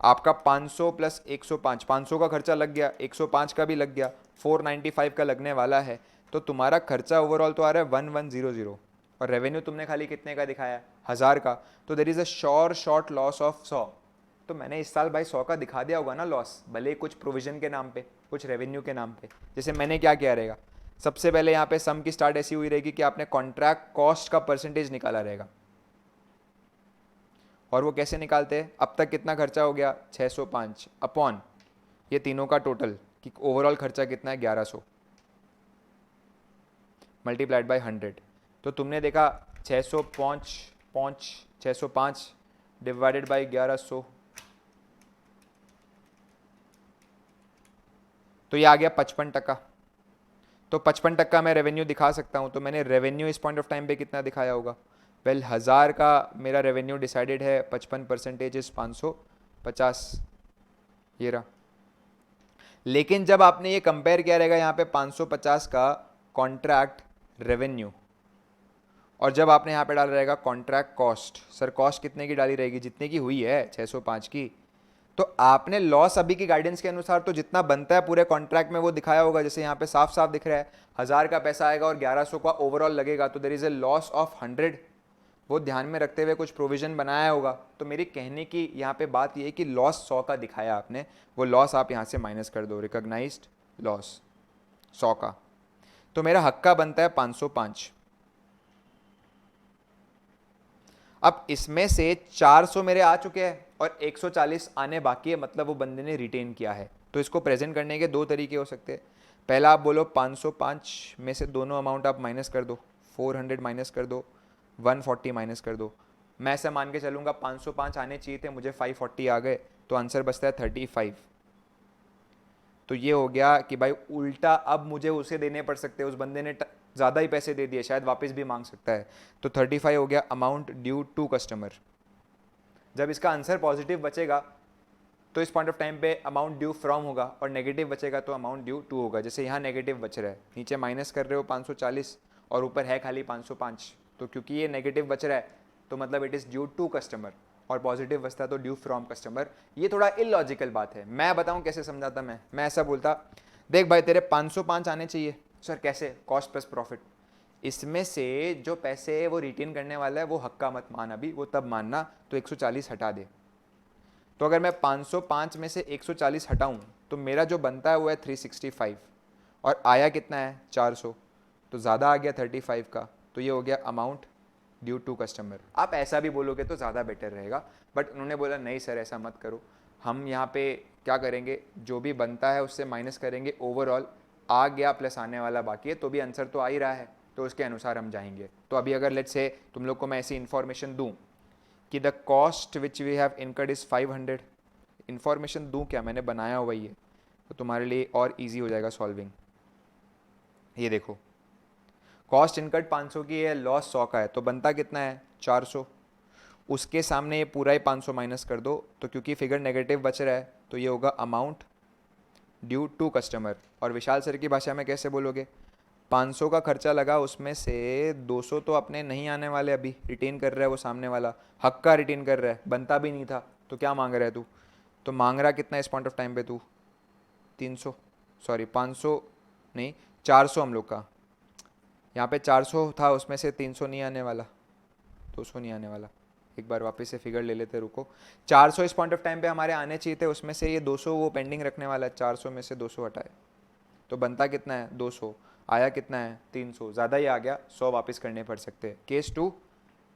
आपका 500 प्लस 105, 500 का खर्चा लग गया, 105 का भी लग गया, 495 का लगने वाला है, तो तुम्हारा खर्चा ओवरऑल तो आ रहा है 1100 और रेवेन्यू तुमने खाली कितने का दिखाया, 1000 का। तो there is a sure short loss of 100। तो मैंने इस साल भाई 100 का दिखा दिया होगा ना लॉस, भले कुछ प्रोविजन के नाम पे कुछ रेवेन्यू के नाम पे। जैसे मैंने क्या किया रहेगा, सबसे पहले यहाँ पे सम की स्टार्ट ऐसी हुई रहेगी कि आपने कॉन्ट्रैक्ट कॉस्ट का परसेंटेज निकाला रहेगा। और वो कैसे निकालते हैं, अब तक कितना खर्चा हो गया 605 अपॉन ये तीनों का टोटल कि ओवरऑल खर्चा कितना है 1100 मल्टीप्लाइड बाय 100। तो तुमने देखा 605 डिवाइडेड बाई 1100, तो ये आ गया 55%। तो 55% मैं रेवेन्यू दिखा सकता हूँ। तो मैंने रेवेन्यू इस पॉइंट ऑफ टाइम पे कितना दिखाया होगा, वेल 1000 का मेरा रेवेन्यू डिसाइडेड है, 55% इज 550, ये रहा। लेकिन जब आपने ये कंपेयर किया रहेगा यहाँ पे 550 का कॉन्ट्रैक्ट रेवेन्यू, और जब आपने यहाँ पे डाला रहेगा कॉन्ट्रैक्ट कॉस्ट, सर कॉस्ट कितने की डाली रहेगी, जितने की हुई है 605 की, तो आपने लॉस अभी की गाइडेंस के अनुसार तो जितना बनता है पूरे कॉन्ट्रैक्ट में वो दिखाया होगा। जैसे यहाँ पे साफ साफ दिख रहा है 1000 का पैसा आएगा और 1100 का ओवरऑल लगेगा, तो there is a loss of 100। वो ध्यान में रखते हुए कुछ प्रोविजन बनाया होगा। तो मेरी कहने की यहाँ पे बात ये है कि लॉस 100 का दिखाया आपने, वो लॉस आप यहाँ से माइनस कर दो, रिकॉग्नाइज्ड लॉस 100 का, तो मेरा हक का बनता है 505। अब इसमें से 400 मेरे आ चुके हैं और 140 आने बाकी है, मतलब वो बंदे ने रिटेन किया है। तो इसको प्रेजेंट करने के दो तरीके हो सकते हैं। पहला आप बोलो 505 में से दोनों अमाउंट आप माइनस कर दो, 400 माइनस कर दो, 140 माइनस कर दो। मैं ऐसा मान के चलूँगा 505 आने चाहिए थे, मुझे 540 आ गए, तो आंसर बचता है 35। तो ये हो गया कि भाई उल्टा अब मुझे उसे देने पड़ सकते हैं, उस बंदे ने ज़्यादा ही पैसे दे दिए, शायद वापस भी मांग सकता है। तो 35 हो गया अमाउंट ड्यू टू कस्टमर। जब इसका आंसर पॉजिटिव बचेगा तो इस पॉइंट ऑफ टाइम पे अमाउंट ड्यू फ्रॉम होगा, और नेगेटिव बचेगा तो अमाउंट ड्यू टू होगा। जैसे यहाँ नेगेटिव बच रहा है, नीचे माइनस कर रहे हो 540 और ऊपर है खाली 505, तो क्योंकि ये नेगेटिव बच रहा है तो मतलब it is due to customer, और पॉजिटिव बचता तो ड्यू फ्रॉम कस्टमर। ये थोड़ा इलॉजिकल बात है, मैं बताऊँ कैसे समझाता। मैं ऐसा बोलता, देख भाई तेरे 505 आने चाहिए। सर कैसे? Cost plus profit. इसमें से जो पैसे वो रिटेन करने वाला है वो हक्का मत मान अभी, वो तब मानना, तो 140 हटा दे। तो अगर मैं 505 में से 140 हटाऊं तो मेरा जो बनता है वो है 365, और आया कितना है 400, तो ज़्यादा आ गया 35 का, तो ये हो गया अमाउंट ड्यू टू कस्टमर। आप ऐसा भी बोलोगे तो ज़्यादा बेटर रहेगा, बट उन्होंने बोला नहीं सर ऐसा मत करो, हम यहाँ पे क्या करेंगे, जो भी बनता है उससे माइनस करेंगे, ओवरऑल आ गया प्लस आने वाला बाकी है, तो भी आंसर तो आ ही रहा है, तो उसके अनुसार हम जाएंगे। तो अभी अगर लेट्स से तुम लोग को मैं ऐसी इन्फॉर्मेशन दूँ कि the cost which we have incurred is 500, information दूँ क्या, मैंने बनाया हुआ ही है, तो तुम्हारे लिए और इजी हो जाएगा सॉल्विंग। ये देखो कॉस्ट इनकर्ड 500 की है, लॉस 100 का है, तो बनता कितना है 400। उसके सामने ये पूरा ही 500 माइनस कर दो, तो क्योंकि फिगर नेगेटिव बच रहा है तो ये होगा अमाउंट ड्यू टू कस्टमर। और विशाल सर की भाषा में कैसे बोलोगे, 500 का खर्चा लगा, उसमें से 200 तो अपने नहीं आने वाले, अभी रिटेन कर रहा है वो सामने वाला, हक का रिटेन कर रहा है, बनता भी नहीं था, तो क्या मांग रहा है तू, तो मांग रहा कितना इस पॉइंट ऑफ टाइम पे तू 300, सॉरी 500 नहीं 400 हम लोग का, यहाँ पे 400 था, उसमें से 300 नहीं आने वाला, 200 नहीं आने वाला, एक बार वापस से फिगर ले लेते, रुको। 400 इस पॉइंट ऑफ टाइम पे हमारे आने चाहिए थे, उसमें से ये 200 वो पेंडिंग रखने वाला है, 400 में से 200 हटाए तो बनता कितना है 200, आया कितना है 300, ज़्यादा ही आ गया, 100 वापस करने पड़ सकते हैं। केस 2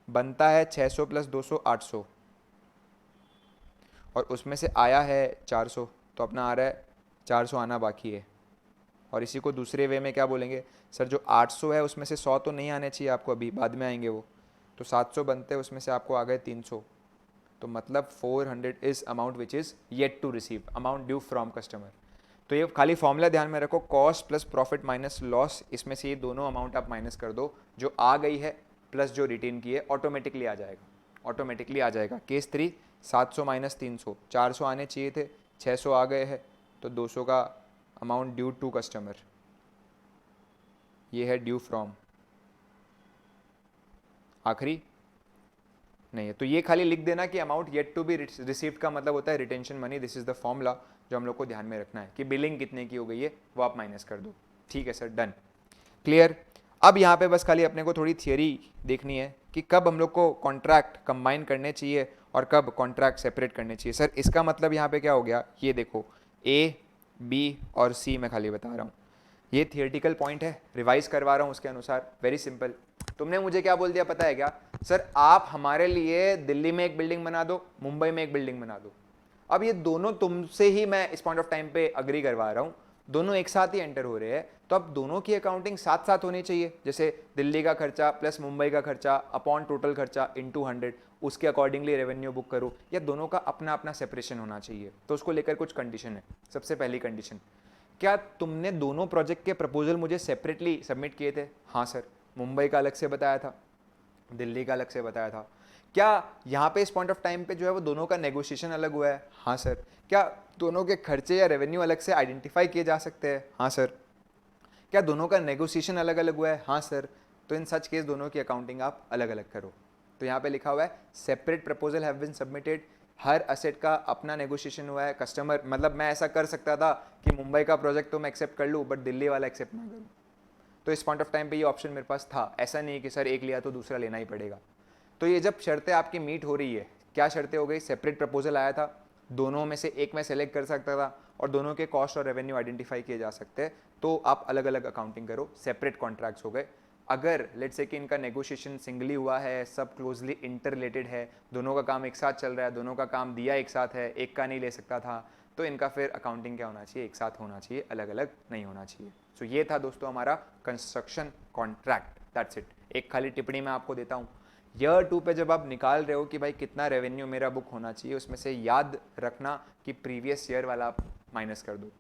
बनता है 600 प्लस 200 800, और उसमें से आया है 400, तो अपना आ रहा है 400 आना बाकी है। और इसी को दूसरे वे में क्या बोलेंगे, सर जो 800 है उसमें से 100 तो नहीं आने चाहिए आपको, अभी बाद में आएंगे वो, तो 700 बनते हैं, उसमें से आपको आ गए 300, तो मतलब 400 is amount which is yet to receive, amount due from customer. तो ये खाली फॉर्मूला ध्यान में रखो, cost plus profit minus loss, इसमें से ये दोनों अमाउंट आप माइनस कर दो, जो आ गई है प्लस जो रिटेन की है, ऑटोमेटिकली आ जाएगा, ऑटोमेटिकली आ जाएगा। केस 3 700 माइनस 300, 400 आने चाहिए थे, 600 आ गए हैं, तो 200 का अमाउंट ड्यू टू कस्टमर, ये है ड्यू फ्रॉम, आखिरी नहीं है। तो ये खाली लिख देना कि amount yet to be received का मतलब होता है retention money, this is the formula जो हम लोग को ध्यान में रखना है, कि बिलिंग कितने की हो गई है वो आप माइनस कर दो। ठीक है सर, डन, क्लियर। अब यहाँ पे बस खाली अपने को थोड़ी थियरी देखनी है कि कब हम लोग को कॉन्ट्रैक्ट कंबाइन करने चाहिए और कब कॉन्ट्रैक्ट सेपरेट करने चाहिए। सर इसका मतलब यहाँ पे क्या हो गया, ये देखो ए बी और सी मैं खाली बता रहा हूँ, ये थियोरेटिकल पॉइंट है, रिवाइज करवा रहा हूँ उसके अनुसार, वेरी सिंपल। तुमने मुझे क्या बोल दिया पता है क्या, सर आप हमारे लिए दिल्ली में एक बिल्डिंग बना दो, मुंबई में एक बिल्डिंग बना दो। अब ये दोनों तुमसे ही मैं इस पॉइंट ऑफ टाइम पे अग्री करवा रहा हूँ, दोनों एक साथ ही एंटर हो रहे हैं, तो अब दोनों की अकाउंटिंग साथ साथ होनी चाहिए। जैसे दिल्ली का खर्चा प्लस मुंबई का खर्चा अपॉन टोटल खर्चा इनटू 100, उसके अकॉर्डिंगली रेवेन्यू बुक करो, या दोनों का अपना अपना सेपरेशन होना चाहिए। तो उसको लेकर कुछ कंडीशन है। सबसे पहली कंडीशन, क्या तुमने दोनों प्रोजेक्ट के प्रपोजल मुझे सेपरेटली सबमिट किए थे? हाँ सर। मुंबई का अलग से बताया था, दिल्ली का अलग से बताया था। क्या यहाँ पे इस पॉइंट ऑफ टाइम पे जो है वो दोनों का नेगोशिएशन अलग हुआ है? हाँ सर। क्या दोनों के खर्चे या रेवेन्यू अलग से आइडेंटिफाई किए जा सकते हैं? हाँ सर। क्या दोनों का नेगोशिएशन अलग अलग हुआ है? हाँ सर। तो इन सच केस दोनों की अकाउंटिंग आप अलग अलग करो। तो यहाँ पे लिखा हुआ है separate proposal have been submitted, हर असेट का अपना नेगोशिएशन हुआ है। कस्टमर मतलब मैं ऐसा कर सकता था कि मुंबई का प्रोजेक्ट तो मैं एक्सेप्ट कर लूँ बट दिल्ली वाला एक्सेप्ट ना करूँ, तो इस पॉइंट ऑफ टाइम पे ये ऑप्शन मेरे पास था। ऐसा नहीं है कि सर एक लिया तो दूसरा लेना ही पड़ेगा। तो ये जब शर्तें आपकी मीट हो रही है, क्या शर्तें हो गई, सेपरेट प्रपोजल आया था, दोनों में से एक मैं सेलेक्ट कर सकता था और दोनों के कॉस्ट और रेवेन्यू आइडेंटिफाई किए जा सकते हैं, तो आप अलग अलग अकाउंटिंग करो, सेपरेट कॉन्ट्रैक्ट्स हो गए। अगर लेट्स से कि इनका नेगोशिएशन सिंगली हुआ है, सब क्लोजली इंटर रिलेटेड है, दोनों का काम एक साथ चल रहा है, दोनों का काम दिया एक साथ है, एक का नहीं ले सकता था, तो इनका फिर अकाउंटिंग क्या होना चाहिए, एक साथ होना चाहिए, अलग अलग नहीं होना चाहिए। सो ये था दोस्तों हमारा कंस्ट्रक्शन कॉन्ट्रैक्ट, दैट्स इट। एक खाली टिप्पणी मैं आपको देता हूँ, ईयर 2 पे जब आप निकाल रहे हो कि भाई कितना रेवेन्यू मेरा बुक होना चाहिए, उसमें से याद रखना कि प्रीवियस ईयर वाला आप माइनस कर दो।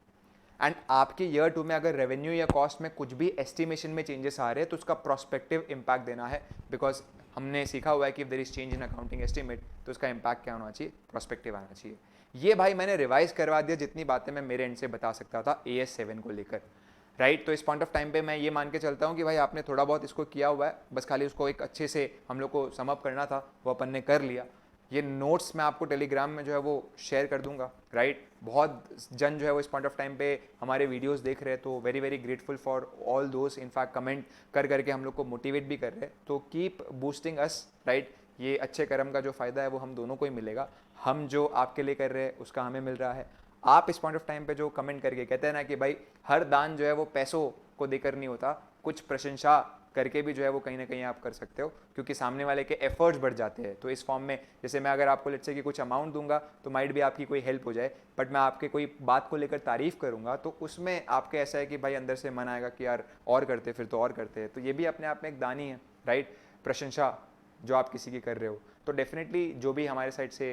एंड आपके ईयर 2 में अगर रेवेन्यू या कॉस्ट में कुछ भी एस्टिमेशन में चेंजेस आ रहे हैं तो उसका प्रोस्पेक्टिव इम्पैक्ट देना है, बिकॉज हमने सीखा हुआ है कि if there is change in accounting estimate तो उसका इम्पैक्ट क्या होना चाहिए, प्रोस्पेक्टिव आना चाहिए। ये भाई मैंने रिवाइज करवा दिया जितनी बातें मैं मेरे एंड से बता सकता था AS7 को लेकर, राइट। तो इस पॉइंट ऑफ टाइम पे मैं ये मान के चलता हूँ कि भाई आपने थोड़ा बहुत इसको किया हुआ है, बस खाली उसको एक अच्छे से हम लोग को सम अप करना था, वो अपन ने कर लिया। ये नोट्स मैं आपको टेलीग्राम में जो है वो शेयर कर दूंगा, राइट। बहुत जन जो है वो इस पॉइंट ऑफ टाइम पे हमारे वीडियोस देख रहे हैं, तो very very grateful for all दोस्त, इनफैक्ट कमेंट कर करके हम लोग को मोटिवेट भी कर रहे हैं। तो कीप बूस्टिंग अस, राइट। ये अच्छे कर्म का जो फ़ायदा है वो हम दोनों को ही मिलेगा, हम जो आपके लिए कर रहे हैं उसका हमें मिल रहा है। आप इस पॉइंट ऑफ टाइम पे जो कमेंट करके कहते हैं ना कि भाई हर दान जो है वो पैसों को देकर नहीं होता, कुछ प्रशंसा करके भी जो है वो कहीं ना कहीं आप कर सकते हो, क्योंकि सामने वाले के एफर्ट्स बढ़ जाते हैं। तो इस फॉर्म में जैसे मैं अगर आपको लेट्स से कि कुछ अमाउंट दूंगा तो माइट भी आपकी कोई हेल्प हो जाए, बट मैं आपके कोई बात को लेकर तारीफ करूंगा तो उसमें आपके ऐसा है कि भाई अंदर से मन आएगा कि यार और करते, फिर तो और करते हैं। तो ये भी अपने आप में एक दान ही है, राइट, प्रशंसा जो आप किसी की कर रहे हो। तो डेफिनेटली जो भी हमारे साइड से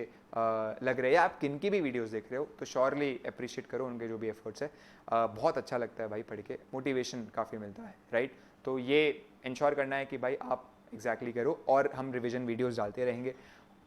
लग रहे हैं, आप किन की भी वीडियोस देख रहे हो तो श्योरली अप्रिशिएट करो उनके जो भी एफर्ट्स है। बहुत अच्छा लगता है भाई पढ़ के, मोटिवेशन काफ़ी मिलता है, राइट। तो ये इंश्योर करना है कि भाई आप एग्जैक्टली करो, और हम रिवीजन वीडियोस डालते रहेंगे।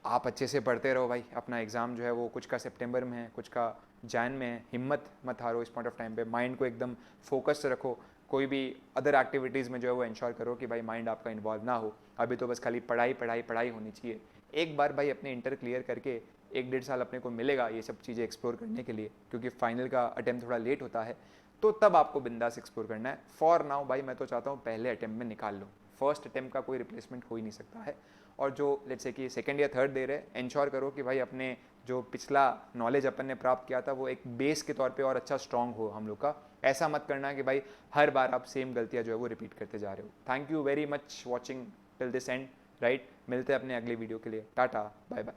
आप अच्छे से पढ़ते रहो भाई, अपना एग्ज़ाम जो है वो कुछ का सितंबर में है, कुछ का जैन में है। हिम्मत मत हारो इस पॉइंट ऑफ टाइम पे, माइंड को एकदम फोकस रखो। कोई भी अदर एक्टिविटीज़ में जो है वो इंश्योर करो कि भाई माइंड आपका इन्वॉल्व ना हो। अभी तो बस खाली पढ़ाई पढ़ाई पढ़ाई होनी चाहिए। एक बार भाई अपने इंटर क्लियर करके 1-1.5 साल अपने को मिलेगा ये सब चीज़ें एक्सप्लोर करने के लिए, क्योंकि फाइनल का अटेम्प्ट थोड़ा लेट होता है, तो तब आपको बिंदास एक्सप्लोर करना है। फॉर नाउ भाई मैं तो चाहता हूँ पहले अटेम्प्ट में निकाल लो, फर्स्ट अटेम्प्ट का कोई रिप्लेसमेंट हो ही नहीं सकता है। और जो लेट्स से कि सेकंड या थर्ड दे रहे, इंश्योर करो कि भाई अपने जो पिछला नॉलेज अपन ने प्राप्त किया था वो एक बेस के तौर पे और अच्छा स्ट्रॉन्ग हो हम लोग का। ऐसा मत करना कि भाई हर बार आप सेम गलतियाँ जो है वो रिपीट करते जा रहे हो। Thank you very much watching till this and, right. मिलते हैं अपने अगले वीडियो के लिए, टाटा बाय बाय।